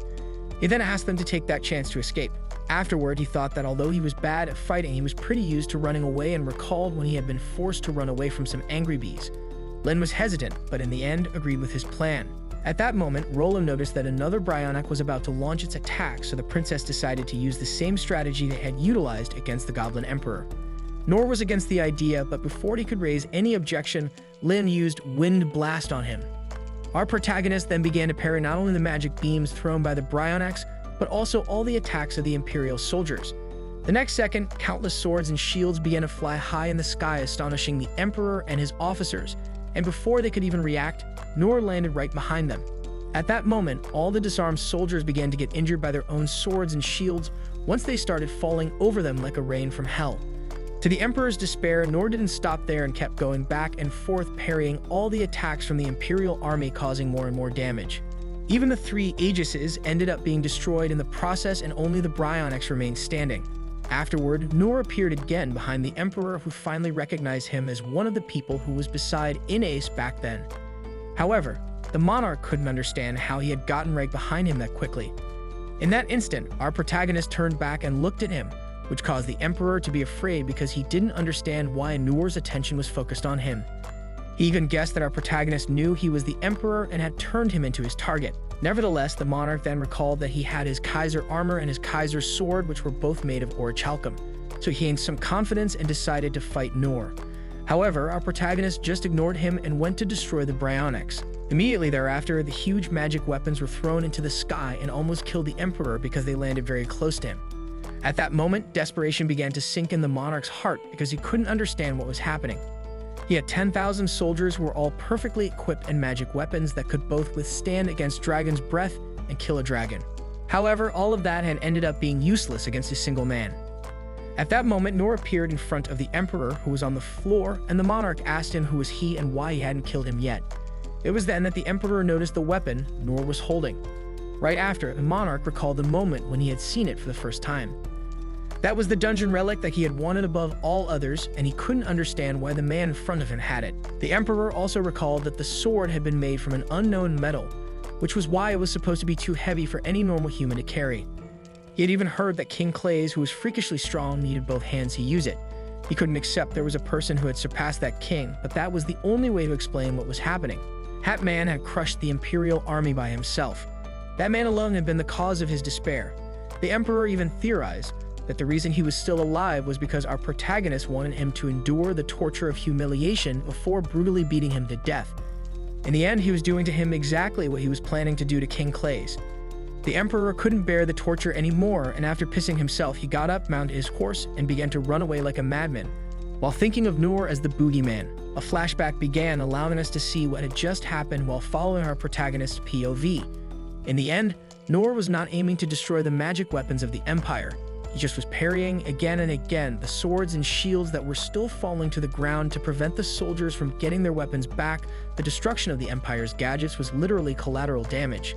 He then asked them to take that chance to escape. Afterward, he thought that although he was bad at fighting, he was pretty used to running away, and recalled when he had been forced to run away from some angry bees. Lin was hesitant, but in the end agreed with his plan. At that moment, Rollo noticed that another Bryonac was about to launch its attack, so the princess decided to use the same strategy they had utilized against the Goblin Emperor. Noor was against the idea, but before he could raise any objection, Lin used Wind Blast on him. Our protagonist then began to parry not only the magic beams thrown by the Bryonacs, but also all the attacks of the Imperial soldiers. The next second, countless swords and shields began to fly high in the sky, astonishing the Emperor and his officers, and before they could even react, Noor landed right behind them. At that moment, all the disarmed soldiers began to get injured by their own swords and shields once they started falling over them like a rain from hell. To the Emperor's despair, Noor didn't stop there and kept going back and forth, parrying all the attacks from the Imperial army, causing more and more damage. Even the 3 Aegises ended up being destroyed in the process, and only the Bryonacs remained standing. Afterward, Noor appeared again behind the Emperor, who finally recognized him as one of the people who was beside Inés back then. However, the monarch couldn't understand how he had gotten right behind him that quickly. In that instant, our protagonist turned back and looked at him, which caused the Emperor to be afraid because he didn't understand why Noor's attention was focused on him. He even guessed that our protagonist knew he was the Emperor and had turned him into his target. Nevertheless, the monarch then recalled that he had his Kaiser armor and his Kaiser sword, which were both made of orichalcum, so he gained some confidence and decided to fight Noor. However, our protagonist just ignored him and went to destroy the Bryonacs. Immediately thereafter, the huge magic weapons were thrown into the sky and almost killed the Emperor because they landed very close to him. At that moment, desperation began to sink in the monarch's heart because he couldn't understand what was happening. He had 10,000 soldiers who were all perfectly equipped in magic weapons that could both withstand against dragon's breath and kill a dragon. However, all of that had ended up being useless against a single man. At that moment, Noor appeared in front of the Emperor, who was on the floor, and the monarch asked him who was he and why he hadn't killed him yet. It was then that the Emperor noticed the weapon Noor was holding. Right after, the monarch recalled the moment when he had seen it for the first time. That was the dungeon relic that he had wanted above all others, and he couldn't understand why the man in front of him had it. The Emperor also recalled that the sword had been made from an unknown metal, which was why it was supposed to be too heavy for any normal human to carry. He had even heard that King Clays, who was freakishly strong, needed both hands to use it. He couldn't accept there was a person who had surpassed that king, but that was the only way to explain what was happening. That man had crushed the Imperial army by himself. That man alone had been the cause of his despair. The Emperor even theorized that the reason he was still alive was because our protagonist wanted him to endure the torture of humiliation before brutally beating him to death. In the end, he was doing to him exactly what he was planning to do to King Clays. The Emperor couldn't bear the torture anymore, and after pissing himself, he got up, mounted his horse, and began to run away like a madman, while thinking of Noor as the boogeyman. A flashback began, allowing us to see what had just happened while following our protagonist's POV. In the end, Noor was not aiming to destroy the magic weapons of the Empire. He just was parrying again and again the swords and shields that were still falling to the ground to prevent the soldiers from getting their weapons back. The destruction of the Empire's gadgets was literally collateral damage.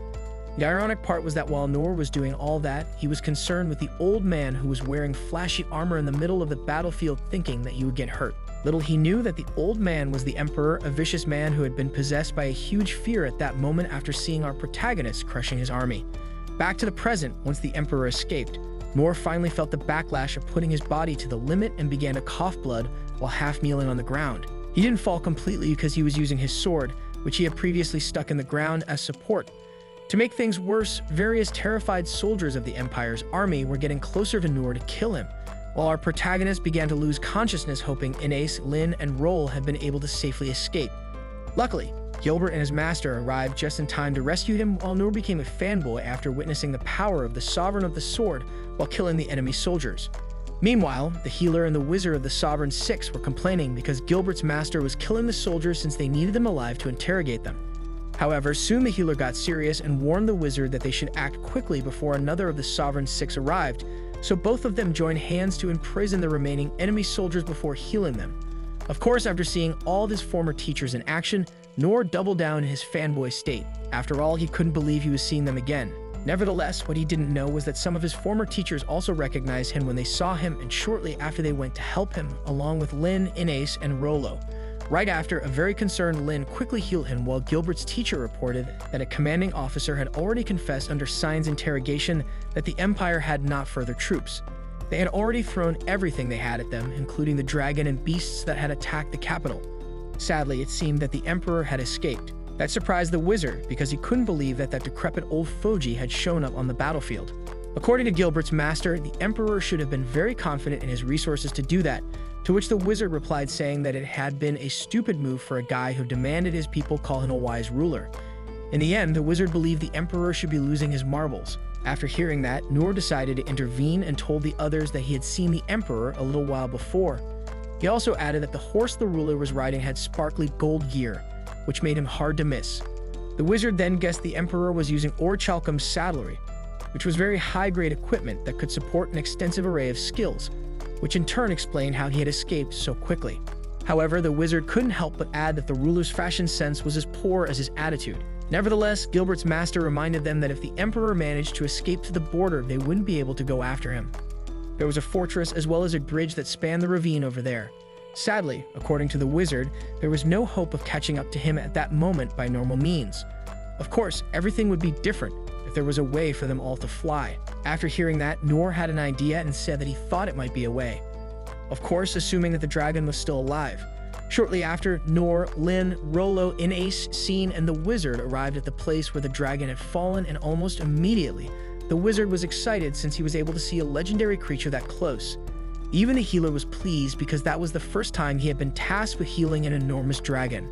The ironic part was that while Noor was doing all that, he was concerned with the old man who was wearing flashy armor in the middle of the battlefield, thinking that you would get hurt. Little he knew that the old man was the Emperor, a vicious man who had been possessed by a huge fear at that moment after seeing our protagonist crushing his army. Back to the present, once the Emperor escaped, Noor finally felt the backlash of putting his body to the limit and began to cough blood while half kneeling on the ground. He didn't fall completely because he was using his sword, which he had previously stuck in the ground as support. To make things worse, various terrified soldiers of the Empire's army were getting closer to Noor to kill him, while our protagonists began to lose consciousness, hoping Ines, Lin, and Roll had been able to safely escape. Luckily, Gilbert and his master arrived just in time to rescue him, while Noor became a fanboy after witnessing the power of the Sovereign of the Sword while killing the enemy soldiers. Meanwhile, the healer and the wizard of the Sovereign Six were complaining because Gilbert's master was killing the soldiers since they needed them alive to interrogate them. However, soon the healer got serious and warned the wizard that they should act quickly before another of the Sovereign Six arrived, so both of them joined hands to imprison the remaining enemy soldiers before healing them. Of course, after seeing all of his former teachers in action, Noor doubled down in his fanboy state. After all, he couldn't believe he was seeing them again. Nevertheless, what he didn't know was that some of his former teachers also recognized him when they saw him, and shortly after they went to help him, along with Lin, Ines, and Rollo. Right after, a very concerned Lin quickly healed him, while Gilbert's teacher reported that a commanding officer had already confessed under Sign's interrogation that the Empire had not further troops. They had already thrown everything they had at them, including the dragon and beasts that had attacked the capital. Sadly, it seemed that the Emperor had escaped. That surprised the wizard because he couldn't believe that decrepit old Foji had shown up on the battlefield. According to Gilbert's master, the Emperor should have been very confident in his resources to do that, to which the wizard replied saying that it had been a stupid move for a guy who demanded his people call him a wise ruler. In the end, the wizard believed the Emperor should be losing his marbles. After hearing that, Noor decided to intervene and told the others that he had seen the Emperor a little while before. He also added that the horse the ruler was riding had sparkly gold gear, which made him hard to miss. The wizard then guessed the Emperor was using Orichalcum's saddlery, which was very high-grade equipment that could support an extensive array of skills, which in turn explained how he had escaped so quickly. However, the wizard couldn't help but add that the ruler's fashion sense was as poor as his attitude. Nevertheless, Gilbert's master reminded them that if the Emperor managed to escape to the border, they wouldn't be able to go after him. There was a fortress as well as a bridge that spanned the ravine over there. Sadly, according to the wizard, there was no hope of catching up to him at that moment by normal means. Of course, everything would be different if there was a way for them all to fly. After hearing that, Noor had an idea and said that he thought it might be a way. Of course, assuming that the dragon was still alive. Shortly after, Noor, Lin, Rollo, Ines, Scene, and the wizard arrived at the place where the dragon had fallen, and almost immediately, the wizard was excited since he was able to see a legendary creature that close. Even the healer was pleased because that was the first time he had been tasked with healing an enormous dragon.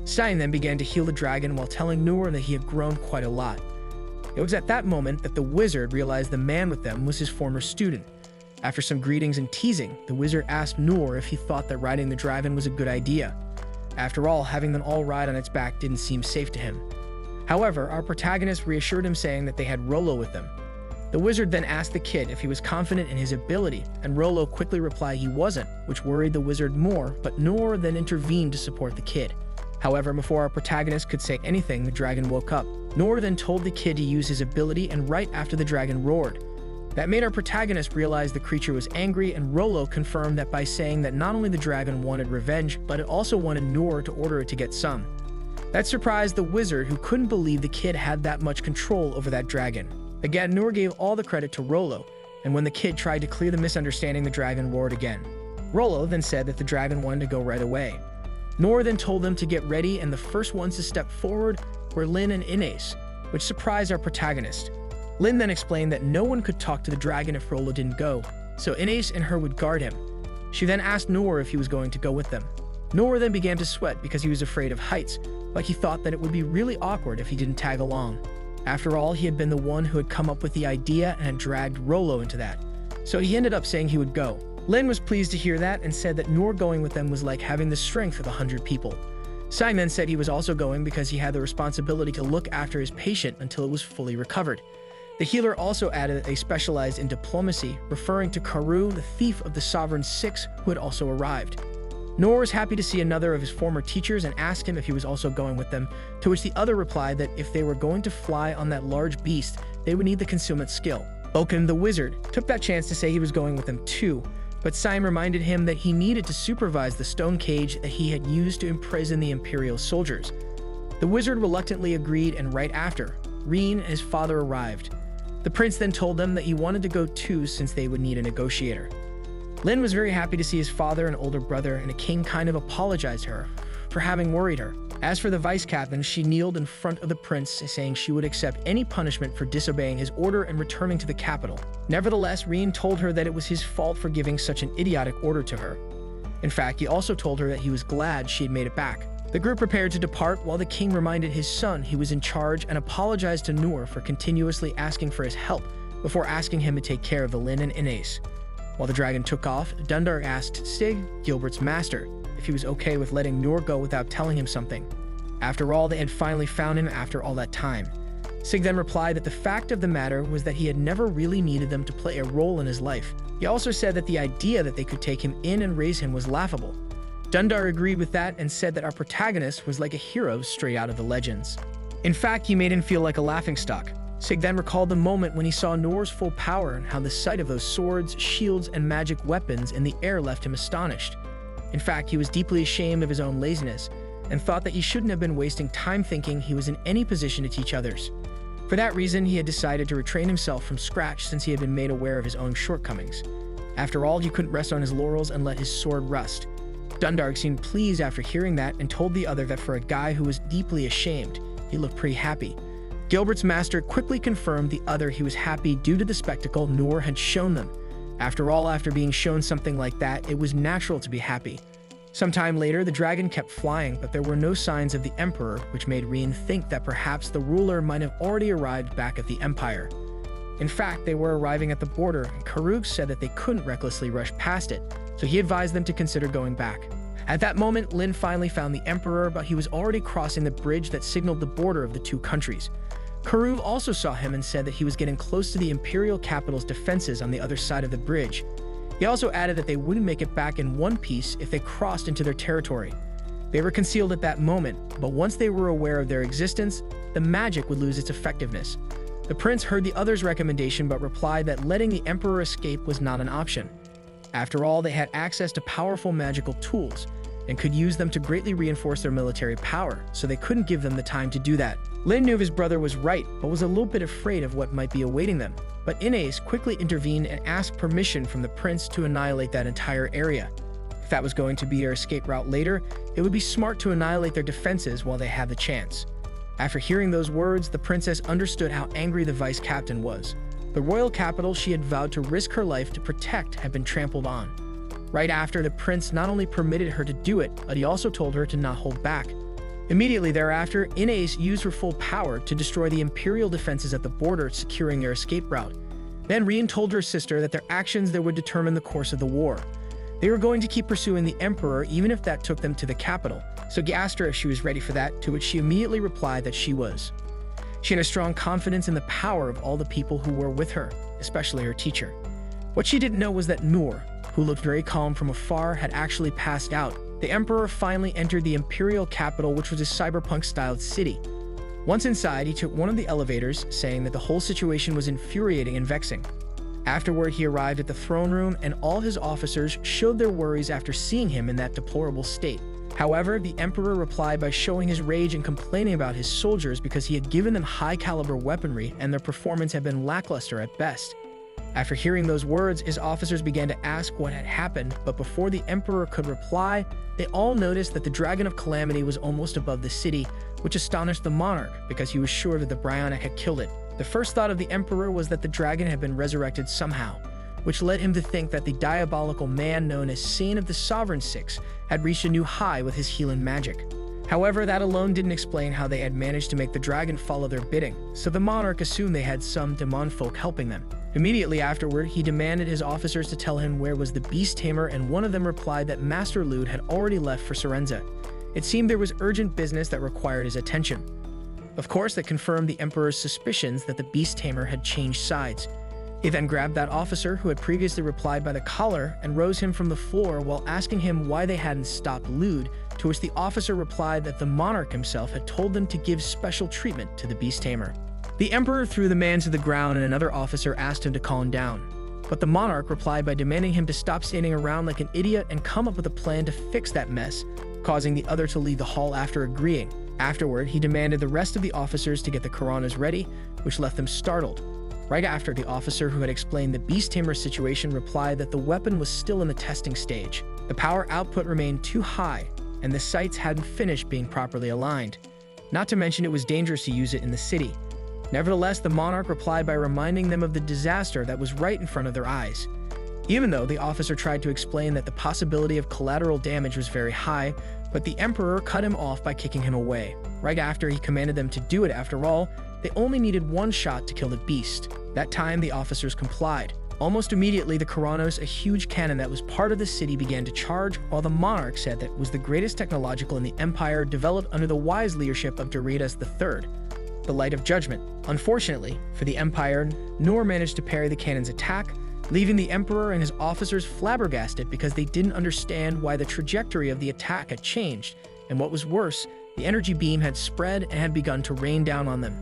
Stein then began to heal the dragon while telling Noor that he had grown quite a lot. It was at that moment that the wizard realized the man with them was his former student. After some greetings and teasing, the wizard asked Noor if he thought that riding the dragon was a good idea. After all, having them all ride on its back didn't seem safe to him. However, our protagonist reassured him saying that they had Rollo with them. The wizard then asked the kid if he was confident in his ability, and Rollo quickly replied he wasn't, which worried the wizard more, but Noor then intervened to support the kid. However, before our protagonist could say anything, the dragon woke up. Noor then told the kid to use his ability, and right after the dragon roared. That made our protagonist realize the creature was angry, and Rollo confirmed that by saying that not only the dragon wanted revenge, but it also wanted Noor to order it to get some. That surprised the wizard, who couldn't believe the kid had that much control over that dragon. Again, Noor gave all the credit to Rollo, and when the kid tried to clear the misunderstanding, the dragon roared again. Rollo then said that the dragon wanted to go right away. Noor then told them to get ready, and the first ones to step forward were Lin and Ines, which surprised our protagonist. Lin then explained that no one could talk to the dragon if Rollo didn't go, so Ines and her would guard him. She then asked Noor if he was going to go with them. Noor then began to sweat because he was afraid of heights, like he thought that it would be really awkward if he didn't tag along. After all, he had been the one who had come up with the idea and had dragged Rollo into that, so he ended up saying he would go. Lin was pleased to hear that and said that Noor going with them was like having the strength of 100 people. Sai then said he was also going because he had the responsibility to look after his patient until it was fully recovered. The healer also added that they specialized in diplomacy, referring to Karu, the thief of the Sovereign Six, who had also arrived. Noor was happy to see another of his former teachers and asked him if he was also going with them, to which the other replied that if they were going to fly on that large beast, they would need the concealment skill. Oaken, the wizard, took that chance to say he was going with them too, but Syme reminded him that he needed to supervise the stone cage that he had used to imprison the Imperial soldiers. The wizard reluctantly agreed, and right after, Reen and his father arrived. The prince then told them that he wanted to go too since they would need a negotiator. Lin was very happy to see his father and older brother, and the king kind of apologized to her for having worried her. As for the vice captain, she kneeled in front of the prince, saying she would accept any punishment for disobeying his order and returning to the capital. Nevertheless, Rien told her that it was his fault for giving such an idiotic order to her. In fact, he also told her that he was glad she had made it back. The group prepared to depart while the king reminded his son he was in charge and apologized to Noor for continuously asking for his help before asking him to take care of the Lin and Inés. While the dragon took off, Dundar asked Sig, Gilbert's master, if he was okay with letting Noor go without telling him something. After all, they had finally found him after all that time. Sig then replied that the fact of the matter was that he had never really needed them to play a role in his life. He also said that the idea that they could take him in and raise him was laughable. Dundar agreed with that and said that our protagonist was like a hero straight out of the legends. In fact, he made him feel like a laughingstock. Sig then recalled the moment when he saw Noor's full power and how the sight of those swords, shields, and magic weapons in the air left him astonished. In fact, he was deeply ashamed of his own laziness and thought that he shouldn't have been wasting time thinking he was in any position to teach others. For that reason, he had decided to retrain himself from scratch since he had been made aware of his own shortcomings. After all, he couldn't rest on his laurels and let his sword rust. Dundarg seemed pleased after hearing that and told the other that for a guy who was deeply ashamed, he looked pretty happy. Gilbert's master quickly confirmed the other he was happy due to the spectacle Noor had shown them. After all, after being shown something like that, it was natural to be happy. Sometime later, the dragon kept flying, but there were no signs of the emperor, which made Rien think that perhaps the ruler might have already arrived back at the empire. In fact, they were arriving at the border, and Karuk said that they couldn't recklessly rush past it, so he advised them to consider going back. At that moment, Lin finally found the emperor, but he was already crossing the bridge that signaled the border of the two countries. Karuv also saw him and said that he was getting close to the imperial capital's defenses on the other side of the bridge. He also added that they wouldn't make it back in one piece if they crossed into their territory. They were concealed at that moment, but once they were aware of their existence, the magic would lose its effectiveness. The prince heard the other's recommendation but replied that letting the emperor escape was not an option. After all, they had access to powerful magical tools and could use them to greatly reinforce their military power, so they couldn't give them the time to do that. Lin knew his brother was right, but was a little bit afraid of what might be awaiting them. But Inés quickly intervened and asked permission from the prince to annihilate that entire area. If that was going to be their escape route later, it would be smart to annihilate their defenses while they had the chance. After hearing those words, the princess understood how angry the vice captain was. The royal capital she had vowed to risk her life to protect had been trampled on. Right after, the prince not only permitted her to do it, but he also told her to not hold back. Immediately thereafter, Inés used her full power to destroy the imperial defenses at the border, securing their escape route. Then Rien told her sister that their actions there would determine the course of the war. They were going to keep pursuing the emperor even if that took them to the capital, so he asked her if she was ready for that, to which she immediately replied that she was. She had a strong confidence in the power of all the people who were with her, especially her teacher. What she didn't know was that Noor, who looked very calm from afar, had actually passed out. The emperor finally entered the imperial capital, which was a cyberpunk-styled city. Once inside, he took one of the elevators, saying that the whole situation was infuriating and vexing. Afterward, he arrived at the throne room, and all his officers showed their worries after seeing him in that deplorable state. However, the emperor replied by showing his rage and complaining about his soldiers because he had given them high-caliber weaponry and their performance had been lackluster at best. After hearing those words, his officers began to ask what had happened, but before the emperor could reply, they all noticed that the Dragon of Calamity was almost above the city, which astonished the monarch because he was sure that the Bryonic had killed it. The first thought of the emperor was that the dragon had been resurrected somehow, which led him to think that the diabolical man known as Saint of the Sovereign Six had reached a new high with his healing magic. However, that alone didn't explain how they had managed to make the dragon follow their bidding, so the monarch assumed they had some demon folk helping them. Immediately afterward, he demanded his officers to tell him where was the beast tamer, and one of them replied that Master Lude had already left for Serenza. It seemed there was urgent business that required his attention. Of course, that confirmed the emperor's suspicions that the beast tamer had changed sides. He then grabbed that officer who had previously replied by the collar and rose him from the floor while asking him why they hadn't stopped Lude, to which the officer replied that the monarch himself had told them to give special treatment to the beast tamer. The emperor threw the man to the ground and another officer asked him to calm down. But the monarch replied by demanding him to stop standing around like an idiot and come up with a plan to fix that mess, causing the other to leave the hall after agreeing. Afterward, he demanded the rest of the officers to get the Karanas ready, which left them startled. Right after, the officer who had explained the beast tamer situation replied that the weapon was still in the testing stage. The power output remained too high, and the sights hadn't finished being properly aligned. Not to mention it was dangerous to use it in the city. Nevertheless, the monarch replied by reminding them of the disaster that was right in front of their eyes. Even though the officer tried to explain that the possibility of collateral damage was very high, but the emperor cut him off by kicking him away. Right after he commanded them to do it, after all, they only needed one shot to kill the beast. That time, the officers complied. Almost immediately, the Karanos, a huge cannon that was part of the city, began to charge, while the monarch said that was the greatest technological in the empire, developed under the wise leadership of Doritas III, the Light of Judgment. Unfortunately for the empire, Noor managed to parry the cannon's attack, leaving the emperor and his officers flabbergasted because they didn't understand why the trajectory of the attack had changed, and what was worse, the energy beam had spread and had begun to rain down on them.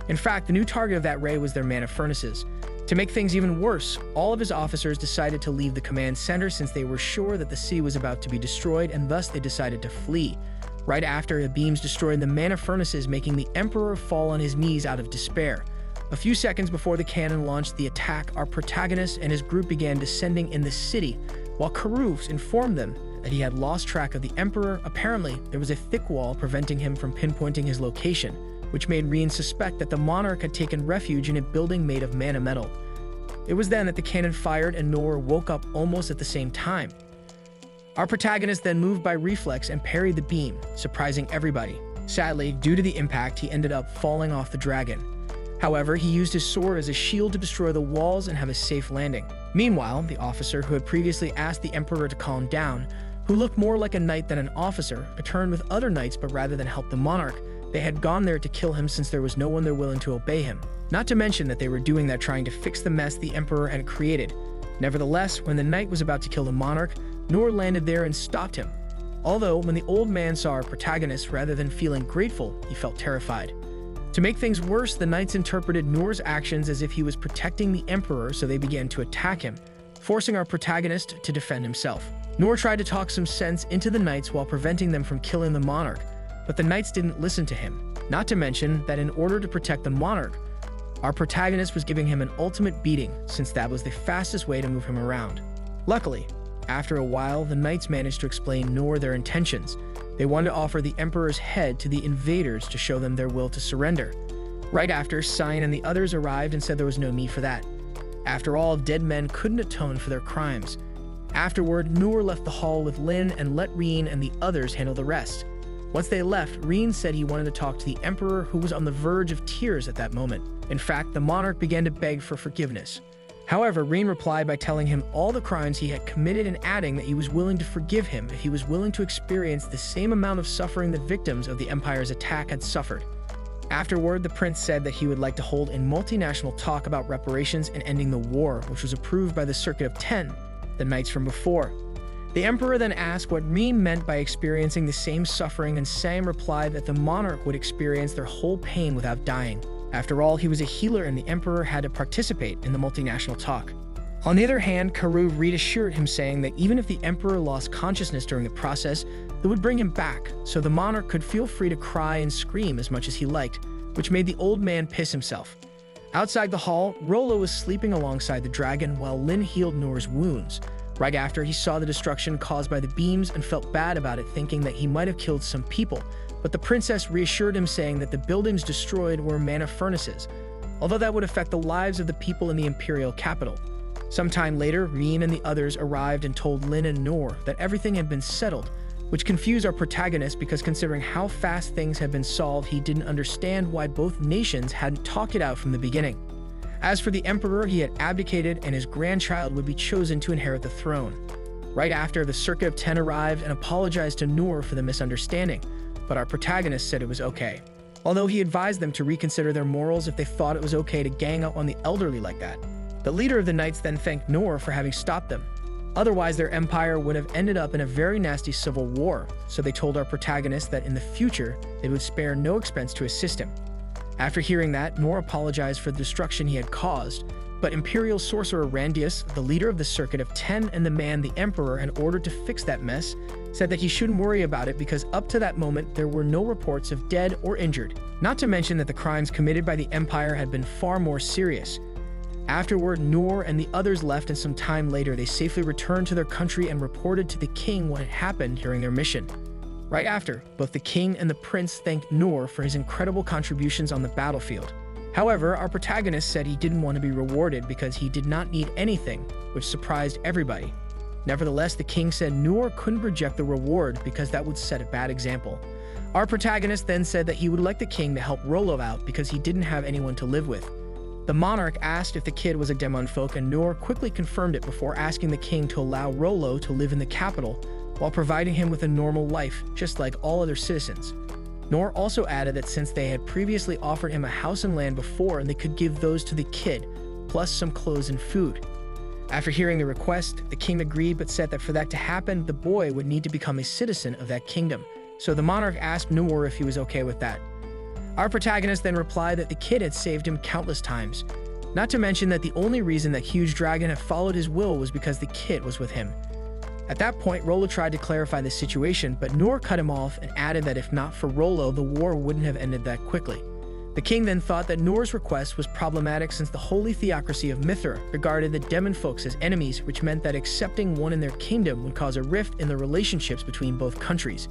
In fact, the new target of that ray was their mana furnaces. To make things even worse, all of his officers decided to leave the command center since they were sure that the city was about to be destroyed, and thus they decided to flee. Right after, the beams destroyed the mana furnaces, making the emperor fall on his knees out of despair. A few seconds before the cannon launched the attack, our protagonist and his group began descending in the city, while Karuf informed them that he had lost track of the emperor. Apparently, there was a thick wall preventing him from pinpointing his location, which made Reen suspect that the monarch had taken refuge in a building made of mana metal. It was then that the cannon fired and Noor woke up almost at the same time. Our protagonist then moved by reflex and parried the beam, surprising everybody. Sadly, due to the impact, he ended up falling off the dragon. However, he used his sword as a shield to destroy the walls and have a safe landing. Meanwhile, the officer who had previously asked the emperor to calm down, who looked more like a knight than an officer, returned with other knights, but rather than help the monarch, they had gone there to kill him since there was no one there willing to obey him. Not to mention that they were doing that trying to fix the mess the emperor had created. Nevertheless, when the knight was about to kill the monarch, Noor landed there and stopped him. Although, when the old man saw our protagonist, rather than feeling grateful, he felt terrified. To make things worse, the knights interpreted Noor's actions as if he was protecting the emperor, so they began to attack him, forcing our protagonist to defend himself. Noor tried to talk some sense into the knights while preventing them from killing the monarch, but the knights didn't listen to him. Not to mention that in order to protect the monarch, our protagonist was giving him an ultimate beating, since that was the fastest way to move him around. Luckily, after a while, the knights managed to explain Noor their intentions. They wanted to offer the emperor's head to the invaders to show them their will to surrender. Right after, Cyan and the others arrived and said there was no need for that. After all, dead men couldn't atone for their crimes. Afterward, Noor left the hall with Lin and let Reen and the others handle the rest. Once they left, Reen said he wanted to talk to the emperor, who was on the verge of tears at that moment. In fact, the monarch began to beg for forgiveness. However, Reen replied by telling him all the crimes he had committed and adding that he was willing to forgive him if he was willing to experience the same amount of suffering the victims of the empire's attack had suffered. Afterward, the prince said that he would like to hold a multinational talk about reparations and ending the war, which was approved by the Circuit of 10, the knights from before. The emperor then asked what Reen meant by experiencing the same suffering, and Sam replied that the monarch would experience their whole pain without dying. After all, he was a healer and the emperor had to participate in the multinational talk. On the other hand, Karu reassured him, saying that even if the emperor lost consciousness during the process, it would bring him back, so the monarch could feel free to cry and scream as much as he liked, which made the old man piss himself. Outside the hall, Rollo was sleeping alongside the dragon while Lin healed Noor's wounds. Right after, he saw the destruction caused by the beams and felt bad about it, thinking that he might have killed some people, but the princess reassured him, saying that the buildings destroyed were mana furnaces, although that would affect the lives of the people in the imperial capital. Sometime later, Reen and the others arrived and told Lin and Noor that everything had been settled, which confused our protagonist because considering how fast things had been solved, he didn't understand why both nations hadn't talked it out from the beginning. As for the emperor, he had abdicated and his grandchild would be chosen to inherit the throne. Right after, the Circuit of 10 arrived and apologized to Noor for the misunderstanding, but our protagonist said it was okay. Although he advised them to reconsider their morals if they thought it was okay to gang up on the elderly like that. The leader of the knights then thanked Noor for having stopped them. Otherwise, their empire would have ended up in a very nasty civil war, so they told our protagonist that in the future, they would spare no expense to assist him. After hearing that, Noor apologized for the destruction he had caused, but Imperial Sorcerer Randius, the leader of the Circuit of 10 and the man the Emperor had ordered to fix that mess, said that he shouldn't worry about it because up to that moment there were no reports of dead or injured, not to mention that the crimes committed by the Empire had been far more serious. Afterward, Noor and the others left, and some time later they safely returned to their country and reported to the king what had happened during their mission. Right after, both the king and the prince thanked Noor for his incredible contributions on the battlefield. However, our protagonist said he didn't want to be rewarded because he did not need anything, which surprised everybody. Nevertheless, the king said Noor couldn't reject the reward because that would set a bad example. Our protagonist then said that he would like the king to help Rollo out because he didn't have anyone to live with. The monarch asked if the kid was a demon folk, and Noor quickly confirmed it before asking the king to allow Rollo to live in the capital while providing him with a normal life, just like all other citizens. Noor also added that since they had previously offered him a house and land before, and they could give those to the kid, plus some clothes and food. After hearing the request, the king agreed but said that for that to happen, the boy would need to become a citizen of that kingdom. So the monarch asked Noor if he was okay with that. Our protagonist then replied that the kid had saved him countless times. Not to mention that the only reason that huge dragon had followed his will was because the kid was with him. At that point, Rollo tried to clarify the situation, but Noor cut him off and added that if not for Rollo, the war wouldn't have ended that quickly. The king then thought that Noor's request was problematic since the holy theocracy of Mithra regarded the demon folks as enemies, which meant that accepting one in their kingdom would cause a rift in the relationships between both countries.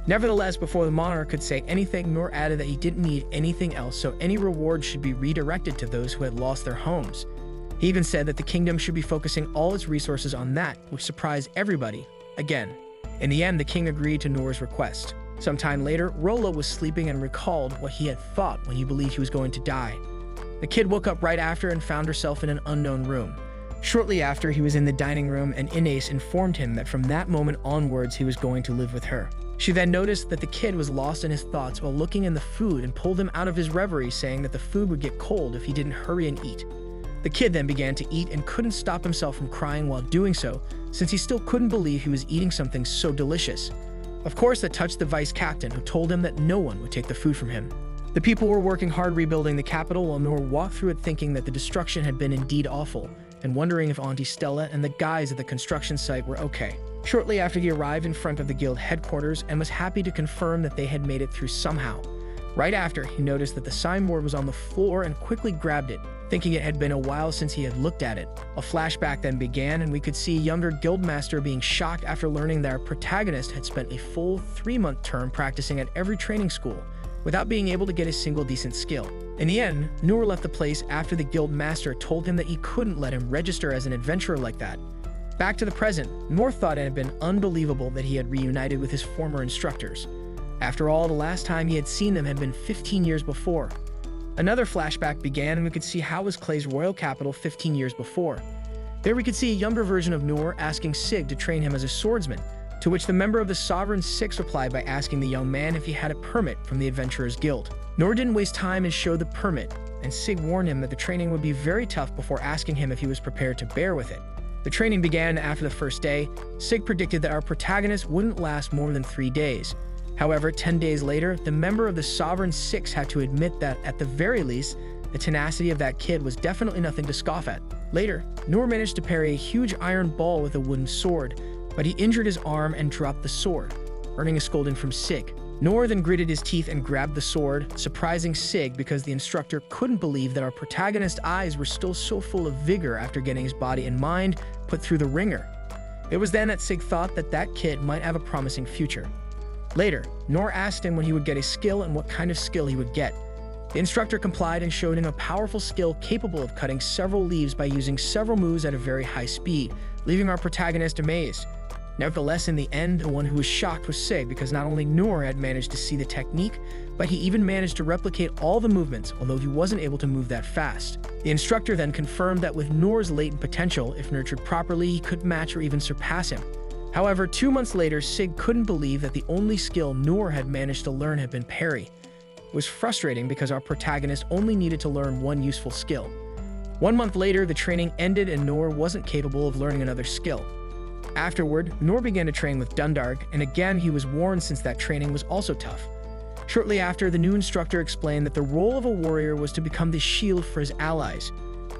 Nevertheless, before the monarch could say anything, Noor added that he didn't need anything else, so any reward should be redirected to those who had lost their homes. He even said that the kingdom should be focusing all its resources on that, which surprised everybody. Again, in the end, the king agreed to Noor's request. Sometime later, Rollo was sleeping and recalled what he had thought when he believed he was going to die. The kid woke up right after and found herself in an unknown room. Shortly after, he was in the dining room, and Ines informed him that from that moment onwards he was going to live with her. She then noticed that the kid was lost in his thoughts while looking in the food and pulled him out of his reverie, saying that the food would get cold if he didn't hurry and eat. The kid then began to eat and couldn't stop himself from crying while doing so, since he still couldn't believe he was eating something so delicious. Of course, that touched the vice captain, who told him that no one would take the food from him. The people were working hard rebuilding the capital while Noor walked through it thinking that the destruction had been indeed awful, and wondering if Auntie Stella and the guys at the construction site were okay. Shortly after, he arrived in front of the guild headquarters and was happy to confirm that they had made it through somehow. Right after, he noticed that the signboard was on the floor and quickly grabbed it, thinking it had been a while since he had looked at it. A flashback then began, and we could see a younger guildmaster being shocked after learning that our protagonist had spent a full 3-month term practicing at every training school without being able to get a single decent skill. In the end, Noor left the place after the guildmaster told him that he couldn't let him register as an adventurer like that. Back to the present, Noor thought it had been unbelievable that he had reunited with his former instructors. After all, the last time he had seen them had been 15 years before. Another flashback began, and we could see how was Clay's royal capital 15 years before. There we could see a younger version of Noor asking Sig to train him as a swordsman, to which the member of the Sovereign Six replied by asking the young man if he had a permit from the Adventurers Guild. Noor didn't waste time and showed the permit, and Sig warned him that the training would be very tough before asking him if he was prepared to bear with it. The training began after the first day. Sig predicted that our protagonist wouldn't last more than 3 days. However, 10 days later, the member of the Sovereign Six had to admit that, at the very least, the tenacity of that kid was definitely nothing to scoff at. Later, Noor managed to parry a huge iron ball with a wooden sword, but he injured his arm and dropped the sword, earning a scolding from Sig. Noor then gritted his teeth and grabbed the sword, surprising Sig because the instructor couldn't believe that our protagonist's eyes were still so full of vigor after getting his body and mind put through the ringer. It was then that Sig thought that that kid might have a promising future. Later, Noor asked him when he would get a skill and what kind of skill he would get. The instructor complied and showed him a powerful skill capable of cutting several leaves by using several moves at a very high speed, leaving our protagonist amazed. Nevertheless, in the end, the one who was shocked was Sig, because not only Noor had managed to see the technique, but he even managed to replicate all the movements, although he wasn't able to move that fast. The instructor then confirmed that with Noor's latent potential, if nurtured properly, he could match or even surpass him. However, 2 months later, Sig couldn't believe that the only skill Noor had managed to learn had been parry. It was frustrating because our protagonist only needed to learn one useful skill. 1 month later, the training ended and Noor wasn't capable of learning another skill. Afterward, Noor began to train with Dundarg, and again he was warned since that training was also tough. Shortly after, the new instructor explained that the role of a warrior was to become the shield for his allies.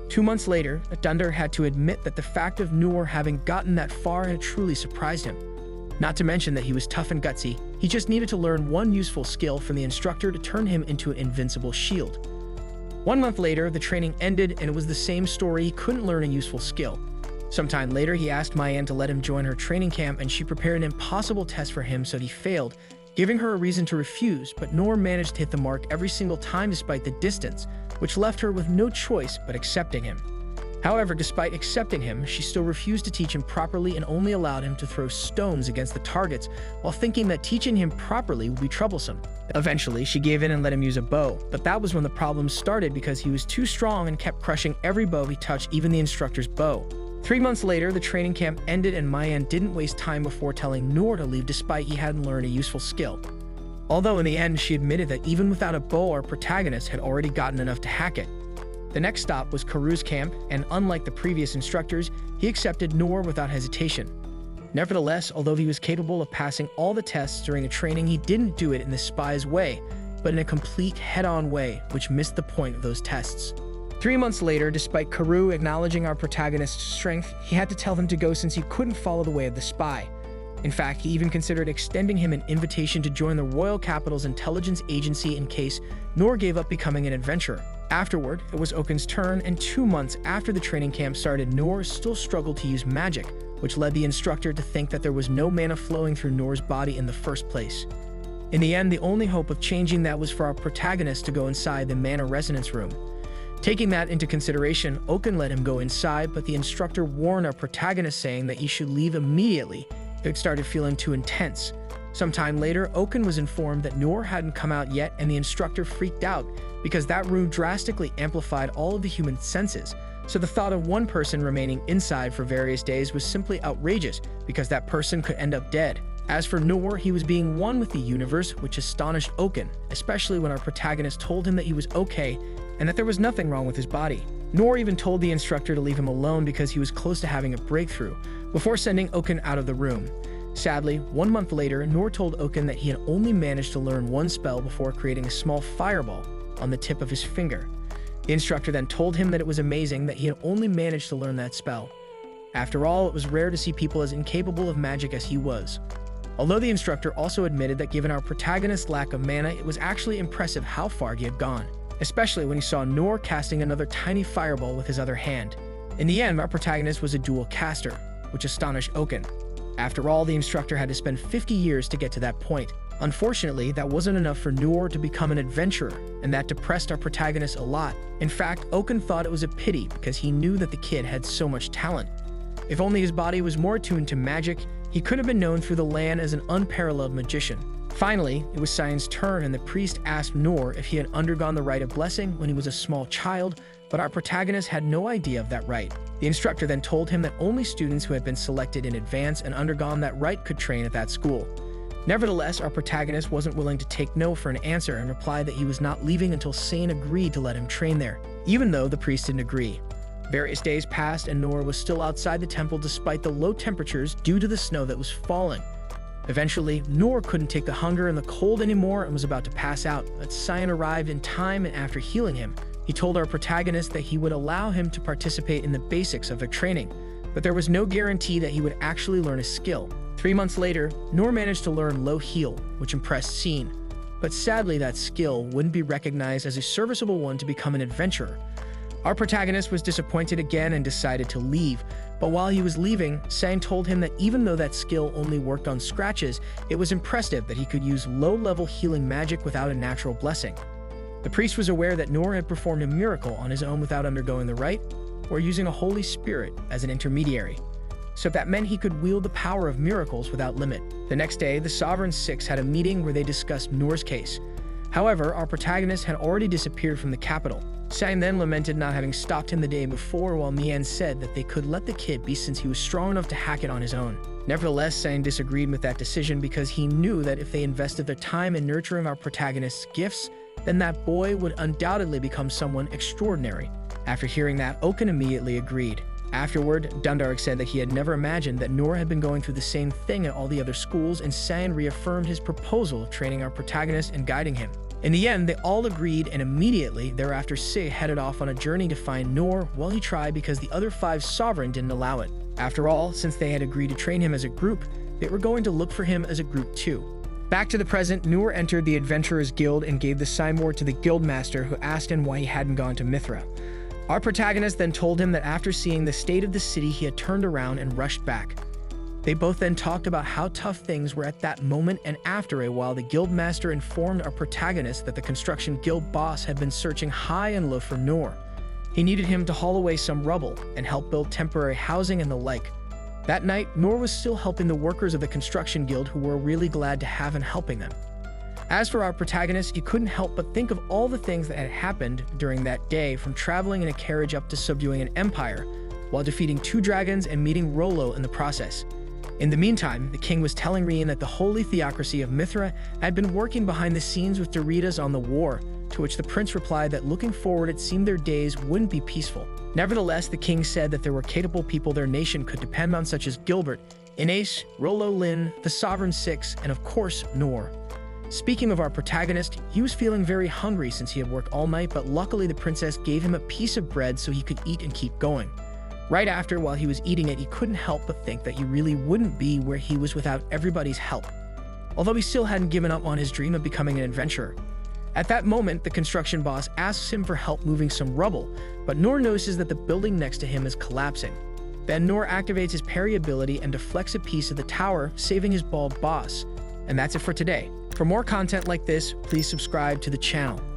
2 months later, Dundarg had to admit that the fact of Noor having gotten that far had truly surprised him. Not to mention that he was tough and gutsy, he just needed to learn one useful skill from the instructor to turn him into an invincible shield. 1 month later, the training ended and it was the same story, he couldn't learn a useful skill. Sometime later, he asked Mayan to let him join her training camp and she prepared an impossible test for him so he failed, giving her a reason to refuse, but Noor managed to hit the mark every single time despite the distance, which left her with no choice but accepting him. However, despite accepting him, she still refused to teach him properly and only allowed him to throw stones against the targets while thinking that teaching him properly would be troublesome. Eventually, she gave in and let him use a bow, but that was when the problems started because he was too strong and kept crushing every bow he touched, even the instructor's bow. 3 months later, the training camp ended and Mayan didn't waste time before telling Noor to leave despite he hadn't learned a useful skill. Although in the end, she admitted that even without a bow, our protagonist had already gotten enough to hack it. The next stop was Karu's camp, and unlike the previous instructors, he accepted Noor without hesitation. Nevertheless, although he was capable of passing all the tests during the training, he didn't do it in the spy's way, but in a complete head-on way, which missed the point of those tests. 3 months later, despite Karu acknowledging our protagonist's strength, he had to tell him to go since he couldn't follow the way of the spy. In fact, he even considered extending him an invitation to join the royal capital's intelligence agency in case Noor gave up becoming an adventurer. Afterward, it was Okun's turn, and 2 months after the training camp started, Noor still struggled to use magic, which led the instructor to think that there was no mana flowing through Noor's body in the first place. In the end, the only hope of changing that was for our protagonist to go inside the mana resonance room. Taking that into consideration, Okun let him go inside, but the instructor warned our protagonist saying that he should leave immediately if it started feeling too intense. Sometime later, Okun was informed that Noor hadn't come out yet, and the instructor freaked out because that room drastically amplified all of the human senses, so the thought of one person remaining inside for various days was simply outrageous because that person could end up dead. As for Noor, he was being one with the universe, which astonished Okun, especially when our protagonist told him that he was okay and that there was nothing wrong with his body. Noor even told the instructor to leave him alone because he was close to having a breakthrough, before sending Okun out of the room. Sadly, 1 month later, Noor told Okun that he had only managed to learn one spell before creating a small fireball on the tip of his finger. The instructor then told him that it was amazing that he had only managed to learn that spell. After all, it was rare to see people as incapable of magic as he was. Although the instructor also admitted that given our protagonist's lack of mana, it was actually impressive how far he had gone, especially when he saw Noor casting another tiny fireball with his other hand. In the end, our protagonist was a dual caster, which astonished Okun. After all, the instructor had to spend 50 years to get to that point. Unfortunately, that wasn't enough for Noor to become an adventurer, and that depressed our protagonist a lot. In fact, Okun thought it was a pity because he knew that the kid had so much talent. If only his body was more attuned to magic, he could have been known through the land as an unparalleled magician. Finally, it was Cyan's turn, and the priest asked Noor if he had undergone the rite of blessing when he was a small child, but our protagonist had no idea of that rite. The instructor then told him that only students who had been selected in advance and undergone that rite could train at that school. Nevertheless, our protagonist wasn't willing to take no for an answer and replied that he was not leaving until Cyan agreed to let him train there, even though the priest didn't agree. Various days passed and Noor was still outside the temple despite the low temperatures due to the snow that was falling. Eventually, Noor couldn't take the hunger and the cold anymore and was about to pass out, but Cyan arrived in time, and after healing him, he told our protagonist that he would allow him to participate in the basics of their training, but there was no guarantee that he would actually learn a skill. 3 months later, Noor managed to learn Low Heal, which impressed Cyan, but sadly that skill wouldn't be recognized as a serviceable one to become an adventurer. Our protagonist was disappointed again and decided to leave, but while he was leaving, Cyan told him that even though that skill only worked on scratches, it was impressive that he could use low-level healing magic without a natural blessing. The priest was aware that Noor had performed a miracle on his own without undergoing the rite, or using a Holy Spirit as an intermediary, so that meant he could wield the power of miracles without limit. The next day, the Sovereign Six had a meeting where they discussed Noor's case. However, our protagonist had already disappeared from the capital. Cyan then lamented not having stopped him the day before, while Mian said that they could let the kid be since he was strong enough to hack it on his own. Nevertheless, Cyan disagreed with that decision because he knew that if they invested their time in nurturing our protagonist's gifts, then that boy would undoubtedly become someone extraordinary. After hearing that, Okun immediately agreed. Afterward, Dundark said that he had never imagined that Noor had been going through the same thing at all the other schools, and Cyan reaffirmed his proposal of training our protagonist and guiding him. In the end, they all agreed, and immediately thereafter Sig headed off on a journey to find Noor while he tried because the other 5 Sovereign didn't allow it. After all, since they had agreed to train him as a group, they were going to look for him as a group too. Back to the present, Noor entered the Adventurers Guild and gave the Simor to the Guildmaster, who asked him why he hadn't gone to Mithra. Our protagonist then told him that after seeing the state of the city, he had turned around and rushed back. They both then talked about how tough things were at that moment, and after a while, the guildmaster informed our protagonist that the construction guild boss had been searching high and low for Noor. He needed him to haul away some rubble and help build temporary housing and the like. That night, Noor was still helping the workers of the construction guild, who were really glad to have him helping them. As for our protagonist, he couldn't help but think of all the things that had happened during that day, from traveling in a carriage up to subduing an empire, while defeating 2 dragons and meeting Rollo in the process. In the meantime, the king was telling Rian that the holy theocracy of Mithra had been working behind the scenes with Doritas on the war, to which the prince replied that looking forward, it seemed their days wouldn't be peaceful. Nevertheless, the king said that there were capable people their nation could depend on, such as Gilbert, Inés, Rollo Lin, the Sovereign Six, and of course, Noor. Speaking of our protagonist, he was feeling very hungry since he had worked all night, but luckily the princess gave him a piece of bread so he could eat and keep going. Right after, while he was eating it, he couldn't help but think that he really wouldn't be where he was without everybody's help, although he still hadn't given up on his dream of becoming an adventurer. At that moment, the construction boss asks him for help moving some rubble, but Noor notices that the building next to him is collapsing. Then Noor activates his parry ability and deflects a piece of the tower, saving his bald boss. And that's it for today. For more content like this, please subscribe to the channel.